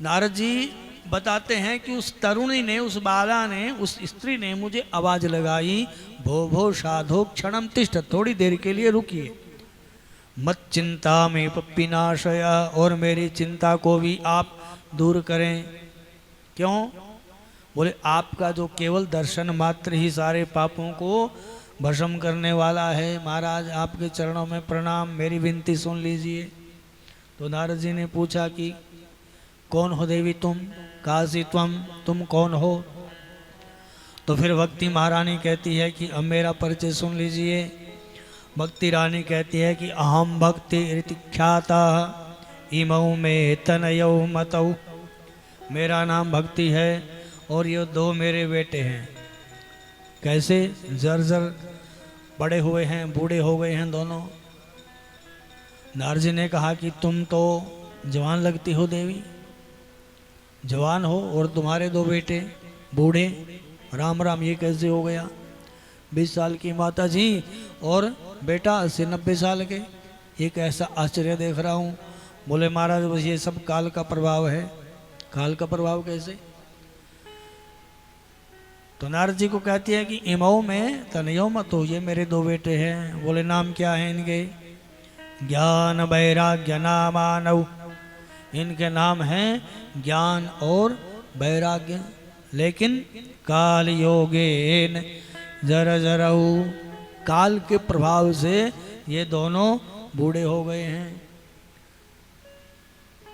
नारद जी बताते हैं कि उस तरुणी ने, उस बाला ने, उस स्त्री ने मुझे आवाज लगाई, भो भो साधो क्षणम तिष्ठ, थोड़ी देर के लिए रुकिए। मत चिंता में पपिनाशया, और मेरी चिंता को भी आप दूर करें। क्यों? बोले आपका जो केवल दर्शन मात्र ही सारे पापों को भस्म करने वाला है। महाराज आपके चरणों में प्रणाम, मेरी विनती सुन लीजिए। तो नारद जी ने पूछा कि कौन हो देवी तुम, काशी तुम कौन हो? तो फिर भक्ति महारानी कहती है कि अब मेरा परिचय सुन लीजिए। भक्ति रानी कहती है कि अहम भक्ति ख्याता इमऊ में तनयौ मतौ, मेरा नाम भक्ति है और ये दो मेरे बेटे हैं। कैसे? जर्जर बड़े हुए हैं, बूढ़े हो गए हैं दोनों। नारद जी ने कहा कि तुम तो जवान लगती हो देवी, जवान हो और तुम्हारे दो बेटे बूढ़े, राम राम ये कैसे हो गया? 20 साल की माता जी और बेटा 80-90 साल के, ये कैसा आश्चर्य देख रहा हूँ। बोले महाराज बस ये सब काल का प्रभाव है। काल का प्रभाव कैसे? तो नारद जी को कहती है कि इमऊ में तनयो मत हो, ये मेरे दो बेटे हैं। बोले नाम क्या है इनके? ज्ञान वैराग्य नामानव, इनके नाम हैं ज्ञान और वैराग्य। लेकिन काल योगेन जर जरऊ, काल के प्रभाव से ये दोनों बूढ़े हो गए हैं।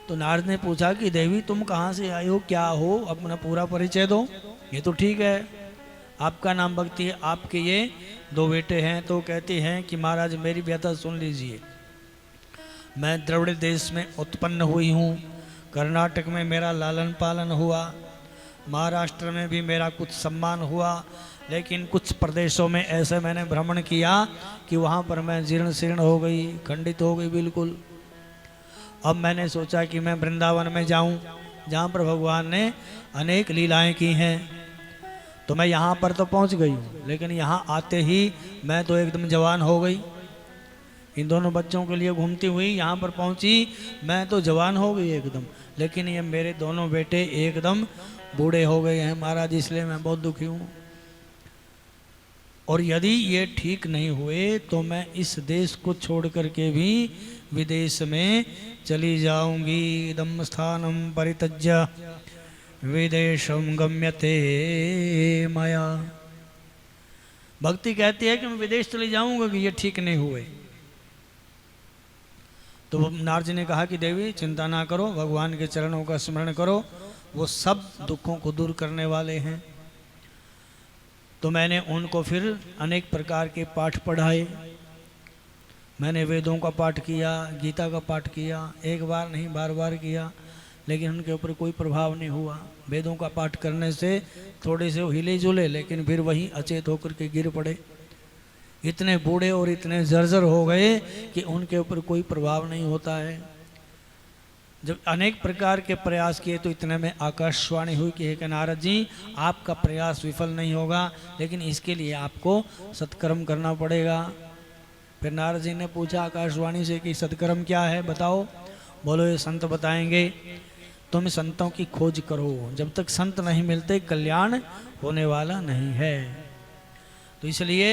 तो नारद ने पूछा कि देवी तुम कहाँ से आई हो, क्या हो, अपना पूरा परिचय दो। ये तो ठीक है आपका नाम भक्ति है, आपके ये दो बेटे हैं। तो कहती हैं कि महाराज मेरी व्यथा सुन लीजिए। मैं द्रविड़ देश में उत्पन्न हुई हूँ, कर्नाटक में मेरा लालन पालन हुआ, महाराष्ट्र में भी मेरा कुछ सम्मान हुआ, लेकिन कुछ प्रदेशों में ऐसे मैंने भ्रमण किया कि वहाँ पर मैं जीर्ण शीर्ण हो गई, खंडित हो गई बिल्कुल। अब मैंने सोचा कि मैं वृंदावन में जाऊं, जहाँ पर भगवान ने अनेक लीलाएं की हैं। तो मैं यहाँ पर तो पहुँच गई हूँ, लेकिन यहाँ आते ही मैं तो एकदम जवान हो गई। इन दोनों बच्चों के लिए घूमती हुई यहाँ पर पहुँची, मैं तो जवान हो गई एकदम, लेकिन ये मेरे दोनों बेटे एकदम बूढ़े हो गए हैं महाराज, इसलिए मैं बहुत दुखी हूँ। और यदि ये ठीक नहीं हुए तो मैं इस देश को छोड़ करके भी विदेश में चली जाऊंगी। दम स्थानम परित्यज्य विदेशम गम्यते मया। भक्ति कहती है कि मैं विदेश चली जाऊंगा कि ये ठीक नहीं हुए। तो नारद जी ने कहा कि देवी चिंता ना करो, भगवान के चरणों का स्मरण करो, वो सब दुखों को दूर करने वाले हैं। तो मैंने उनको फिर अनेक प्रकार के पाठ पढ़ाए। मैंने वेदों का पाठ किया, गीता का पाठ किया, एक बार नहीं बार बार किया, लेकिन उनके ऊपर कोई प्रभाव नहीं हुआ। वेदों का पाठ करने से थोड़े से हिले जुले, लेकिन फिर वहीं अचेत होकर के गिर पड़े। इतने बूढ़े और इतने जर्जर हो गए कि उनके ऊपर कोई प्रभाव नहीं होता है। जब अनेक प्रकार के प्रयास किए तो इतने में आकाशवाणी हुई कि हे नारद जी आपका प्रयास विफल नहीं होगा, लेकिन इसके लिए आपको सत्कर्म करना पड़ेगा। फिर नारद जी ने पूछा आकाशवाणी से कि सत्कर्म क्या है बताओ। बोलो ये संत बताएंगे। तुम संतों की खोज करो, जब तक संत नहीं मिलते कल्याण होने वाला नहीं है। तो इसलिए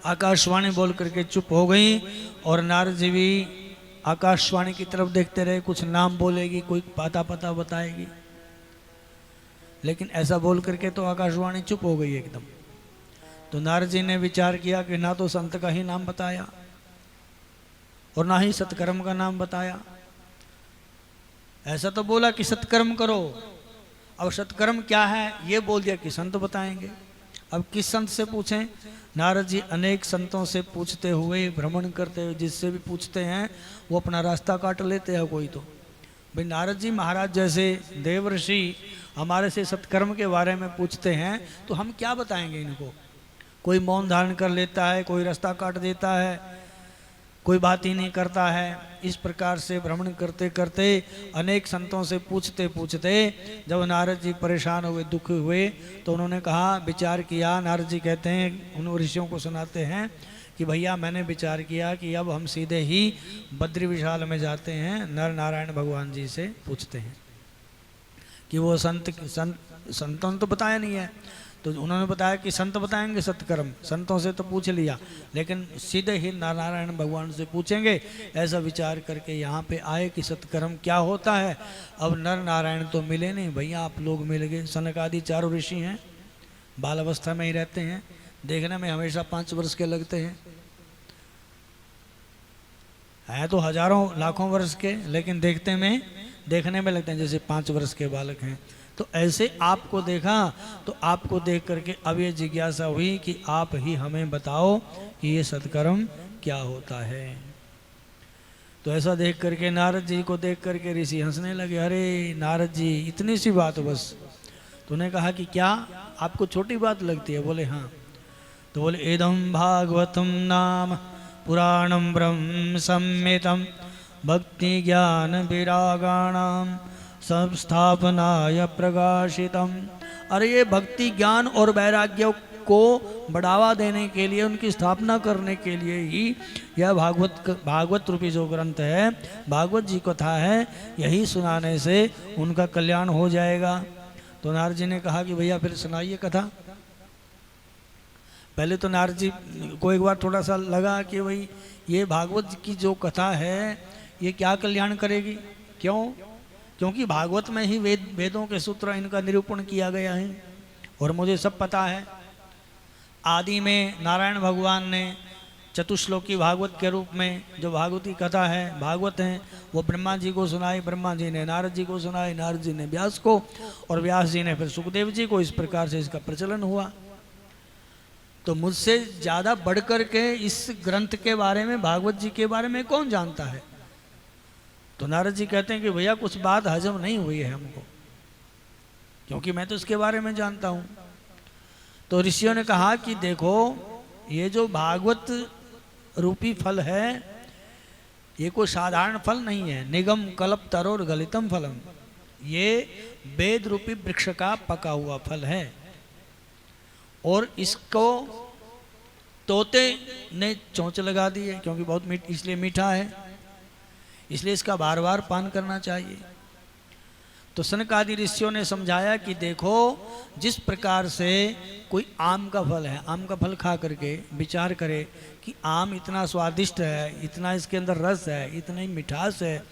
आकाशवाणी बोल करके चुप हो गई और नारद जी भी आकाशवाणी की तरफ देखते रहे। कुछ नाम बोलेगी, कोई पता बताएगी, लेकिन ऐसा बोल करके तो आकाशवाणी चुप हो गई एकदम। तो नारद जी ने विचार किया कि ना तो संत का ही नाम बताया और ना ही सत्कर्म का नाम बताया। ऐसा तो बोला कि सत्कर्म करो, अब सत्कर्म क्या है ये बोल दिया कि संत बताएंगे। अब किस संत से पूछें? नारद जी अनेक संतों से पूछते हुए, भ्रमण करते हुए, जिससे भी पूछते हैं वो अपना रास्ता काट लेते हैं। कोई तो भाई नारद जी महाराज जैसे देवर्षि हमारे से सत्कर्म के बारे में पूछते हैं तो हम क्या बताएंगे इनको। कोई मौन धारण कर लेता है, कोई रास्ता काट देता है, कोई बात ही नहीं करता है। इस प्रकार से भ्रमण करते करते अनेक संतों से पूछते पूछते जब नारद जी परेशान हुए, दुख हुए, तो उन्होंने कहा, विचार किया। नारद जी कहते हैं, उन ऋषियों को सुनाते हैं कि भैया मैंने विचार किया कि अब हम सीधे ही बद्री विशाल में जाते हैं, नर नारायण भगवान जी से पूछते हैं कि वो संतों तो बताया नहीं है। तो उन्होंने बताया कि संत बताएंगे सत्कर्म, संतों से तो पूछ लिया, लेकिन सीधे ही नारायण भगवान से पूछेंगे। ऐसा विचार करके यहाँ पे आए कि सत्कर्म क्या होता है। अब नर नारायण तो मिले नहीं भैया, आप लोग मिल गए। सनक आदि चारों ऋषि हैं, बाल अवस्था में ही रहते हैं, देखने में हमेशा 5 वर्ष के लगते हैं तो हजारों लाखों वर्ष के, लेकिन देखने में लगते हैं जैसे 5 वर्ष के बालक हैं। तो ऐसे आपको देखा, तो आपको देख करके अब ये जिज्ञासा हुई कि आप ही हमें बताओ कि ये सत्कर्म क्या होता है। तो ऐसा देख करके नारद जी को देख करके ऋषि हंसने लगे। अरे नारद जी, इतनी सी बात बस। तो उन्हें कहा कि क्या आपको छोटी बात लगती है? बोले हाँ। तो बोले, इदं भागवतम नाम पुराणम ब्रह्म संहितम भक्ति ज्ञान विरागाणाम संस्थापनाय प्रकाशितम। अरे ये भक्ति ज्ञान और वैराग्य को बढ़ावा देने के लिए, उनकी स्थापना करने के लिए ही यह भागवत रूपी जो ग्रंथ है, भागवत जी कथा है, यही सुनाने से उनका कल्याण हो जाएगा। तो नारद जी ने कहा कि भैया फिर सुनाइए कथा। पहले तो नारद जी को एक बार थोड़ा सा लगा कि भाई ये भागवत की जो कथा है ये क्या कल्याण करेगी। क्यों? क्योंकि भागवत में ही वेदों के सूत्र इनका निरूपण किया गया है और मुझे सब पता है। आदि में नारायण भगवान ने चतुश्लोकी भागवत के रूप में जो भागवती कथा है, भागवत है, वो ब्रह्मा जी को सुनाई, ब्रह्मा जी ने नारद जी को सुनाई, नारद जी ने व्यास को, और व्यास जी ने फिर सुखदेव जी को। इस प्रकार से इसका प्रचलन हुआ। तो मुझसे ज़्यादा बढ़कर के इस ग्रंथ के बारे में, भागवत जी के बारे में कौन जानता है? तो नारद जी कहते हैं कि भैया कुछ बात हजम नहीं हुई है हमको, क्योंकि मैं तो इसके बारे में जानता हूँ। तो ऋषियों ने कहा कि देखो, ये जो भागवत रूपी फल है ये कोई साधारण फल नहीं है। निगम कल्प तरोर गलितम फलम, ये वेद रूपी वृक्ष का पका हुआ फल है और इसको तोते ने चोंच लगा दी है, क्योंकि बहुत इसलिए मीठा है, इसलिए इसका बार बार पान करना चाहिए। तो सनक आदि ऋषियों ने समझाया कि देखो, जिस प्रकार से कोई आम का फल है, आम का फल खा करके विचार करे कि आम इतना स्वादिष्ट है, इतना इसके अंदर रस है, इतनी मिठास है,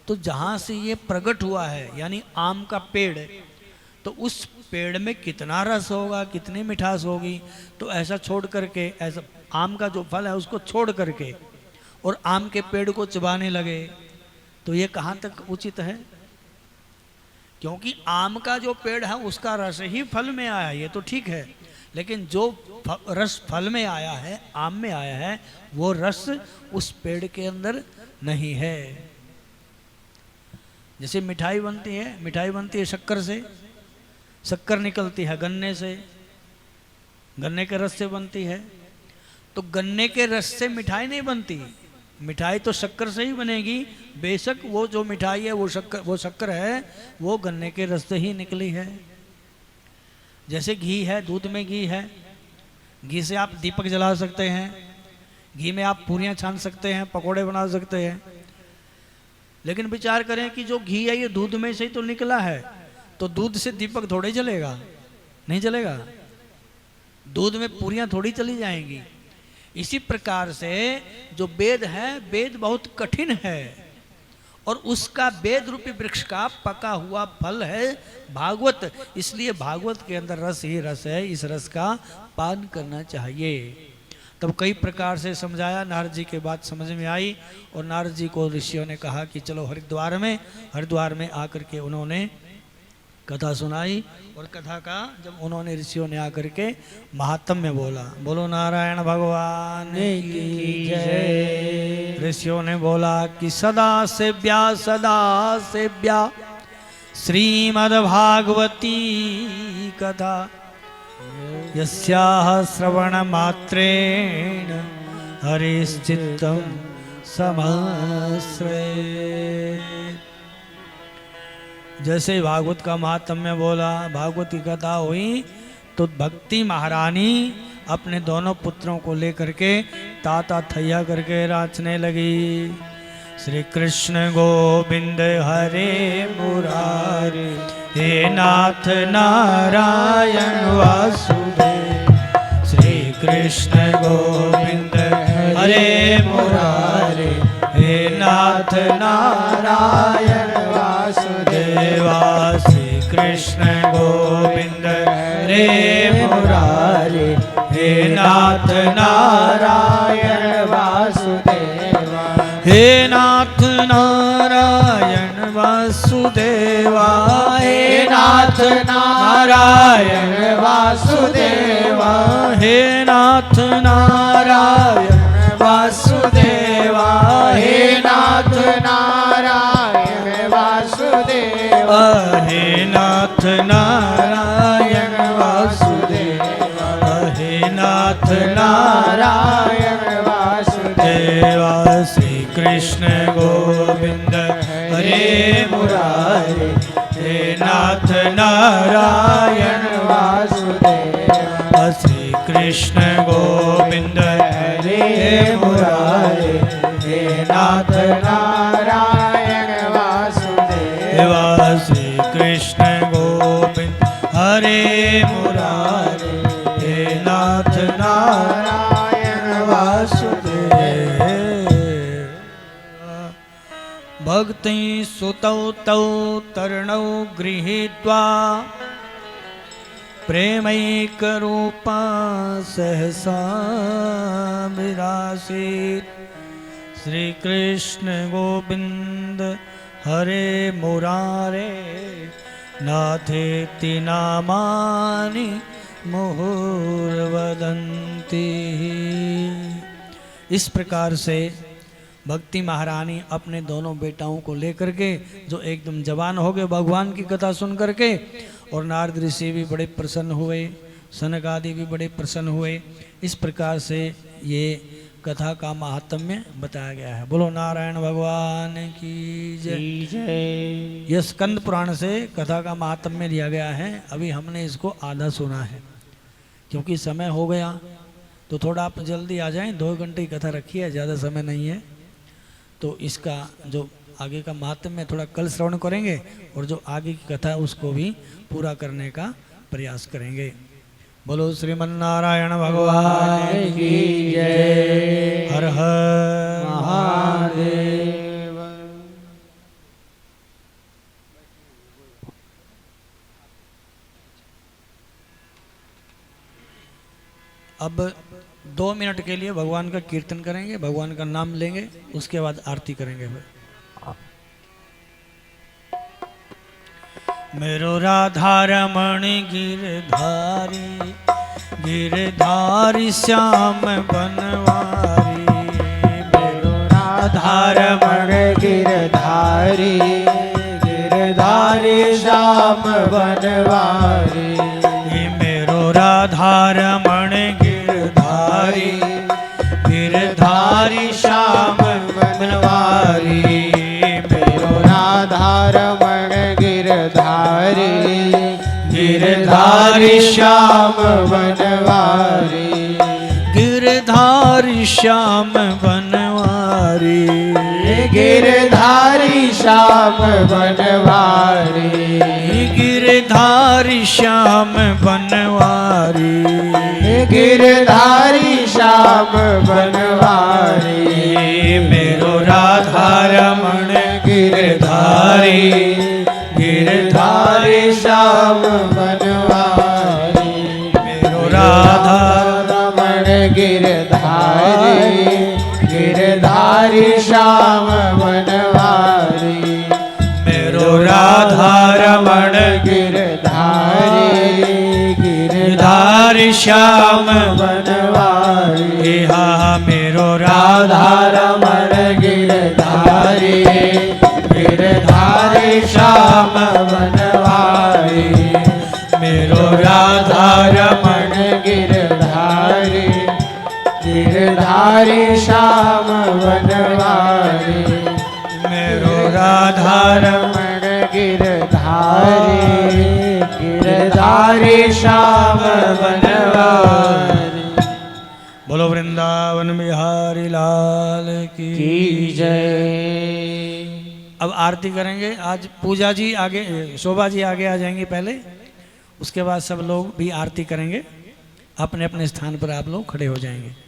तो जहाँ से ये प्रकट हुआ है यानी आम का पेड़, तो उस पेड़ में कितना रस होगा, कितनी मिठास होगी। तो ऐसा छोड़ करके, ऐसा आम का जो फल है उसको छोड़ करके और आम के पेड़ को चबाने लगे, तो ये कहाँ तक उचित है? क्योंकि आम का जो पेड़ है उसका रस ही फल में आया, ये तो ठीक है, लेकिन जो रस फल में आया है, आम में आया है, वो रस उस पेड़ के अंदर नहीं है। जैसे मिठाई बनती है शक्कर से, शक्कर निकलती है गन्ने से, गन्ने के रस से बनती है। तो गन्ने के रस से मिठाई नहीं बनती, मिठाई तो शक्कर से ही बनेगी। बेशक वो जो मिठाई है वो शक्कर है, वो गन्ने के रस से ही निकली है। जैसे घी है, दूध में घी है, घी से आप दीपक जला सकते हैं, घी में आप पूरियां छान सकते हैं, पकोड़े बना सकते हैं। लेकिन विचार करें कि जो घी है ये दूध में से ही तो निकला है, तो दूध से दीपक थोड़े जलेगा, नहीं जलेगा, दूध में पूरियां थोड़ी चली जाएंगी। इसी प्रकार से जो वेद है, वेद बहुत कठिन है और उसका वेद रूपी वृक्ष का पका हुआ फल है भागवत। इसलिए भागवत के अंदर रस ही रस है, इस रस का पान करना चाहिए। तब कई प्रकार से समझाया, नारद जी के बात समझ में आई और नारद जी को ऋषियों ने कहा कि चलो हरिद्वार में आकर के उन्होंने कथा सुनाई। और कथा का जब उन्होंने ऋषियों ने आकर के महात्म्य बोला, बोलो नारायण भगवान की जय। ऋषियों ने बोला कि सदा सेव्या श्रीमद्भागवती कथा यस्याः श्रवण मात्रेण हरिश्चित्तं समाश्रयेत्। जैसे भागवत का महात्म्य बोला, भागवत की कथा हुई, तो भक्ति महारानी अपने दोनों पुत्रों को लेकर के ताता थैया करके नाचने लगी। श्री कृष्ण गोविंद हरे मुरारी, हे नाथ नारायण वासुदेव। श्री कृष्ण गोविंद हरे मुरारी, हे नाथ नारायण वासुदेवा। श्री कृष्ण गोविंद हरे मुरारी, हे नाथ नारायण वासुदेवा। हे नाथ नारायण वासुदेवा, हे नाथ नारायण वासुदेवा। हे नाथ नारायण वासुदेवा, हे नाथ नारायण वासुदेवा। हे नाथ नारायण वासुदेवा, हे नाथ नारायण वासुदेवा। श्री कृष्ण गोविंद हरे मुरारी, हे नाथ नारायण वासुदेवा। श्री कृष्ण गोविंद हरे मुरारी, हे नाथ नारायण वासुदेवा। श्री कृष्ण गोविंद हरे मुरारी, हे नाथ नारायण वासुदेवा। भक्ति सुतौ तौ तरणौ गृहीत्वा प्रेमैकरूपा सहसा विरासीत्। श्री कृष्ण गोविंद हरे मुरारे, नाथेति नामानि मुहुर्वदन्ति। इस प्रकार से भक्ति महारानी अपने दोनों बेटाओं को लेकर के, जो एकदम जवान हो गए भगवान की कथा सुन करके, और नारद ऋषि भी बड़े प्रसन्न हुए, सनक आदि भी बड़े प्रसन्न हुए। इस प्रकार से ये कथा का महात्म्य बताया गया है। बोलो नारायण भगवान की जय। यह स्कंद पुराण से कथा का महात्म्य दिया गया है। अभी हमने इसको आधा सुना है, क्योंकि समय हो गया तो थोड़ा आप जल्दी आ जाएं। 2 घंटे की कथा रखी है, ज़्यादा समय नहीं है। तो इसका जो आगे का महात्म्य थोड़ा कल श्रवण करेंगे, और जो आगे की कथा उसको भी पूरा करने का प्रयास करेंगे। बोलो श्रीमन्नारायण भगवान की जय। हर हर महादेव। अब 2 मिनट के लिए भगवान का कीर्तन करेंगे, भगवान का नाम लेंगे, उसके बाद आरती करेंगे। मेरो राधा रमण गिरधारी, गिरधारी श्याम बनवारी। मेरो राधा रमण गिरधारी, गिरधारी श्याम बनवारी। मेरो राधा रमण गिरधारी, गिरधारी श्याम बनवारी। मेरो राधा रमण गिरधारी, गिरधारी श्याम बनवारी। गिरधारी श्याम बनवारी, गिरधारी श्याम बनवारी। गिरधारी श्याम बनवारी, गिरधारी श्याम बनवारी। मेरो राधा रमण गिरधारी, गिरधारी गिरधारी श्याम बनवारी मेरो राधा रमण गिरधारी गिरधारी श्याम बनवारी मेरो राधा रमण गिरधारी गिरधारी श्याम बनवारी हा मेरो राधा रमण गिरधारी गिरधारी श्याम बनवारी मेरो राधा रमण गिरधारी गिरधारी श्याम बनवारी मेरो राधा रमण गिरधारी गिरधारी श्याम बनवारी। बोलो वृंदावन बिहारी लाल की जय। अब आरती करेंगे। आज पूजा जी आगे, शोभा जी आगे आ जाएंगी पहले, उसके बाद सब लोग भी आरती करेंगे। अपने अपने स्थान पर आप लोग खड़े हो जाएंगे।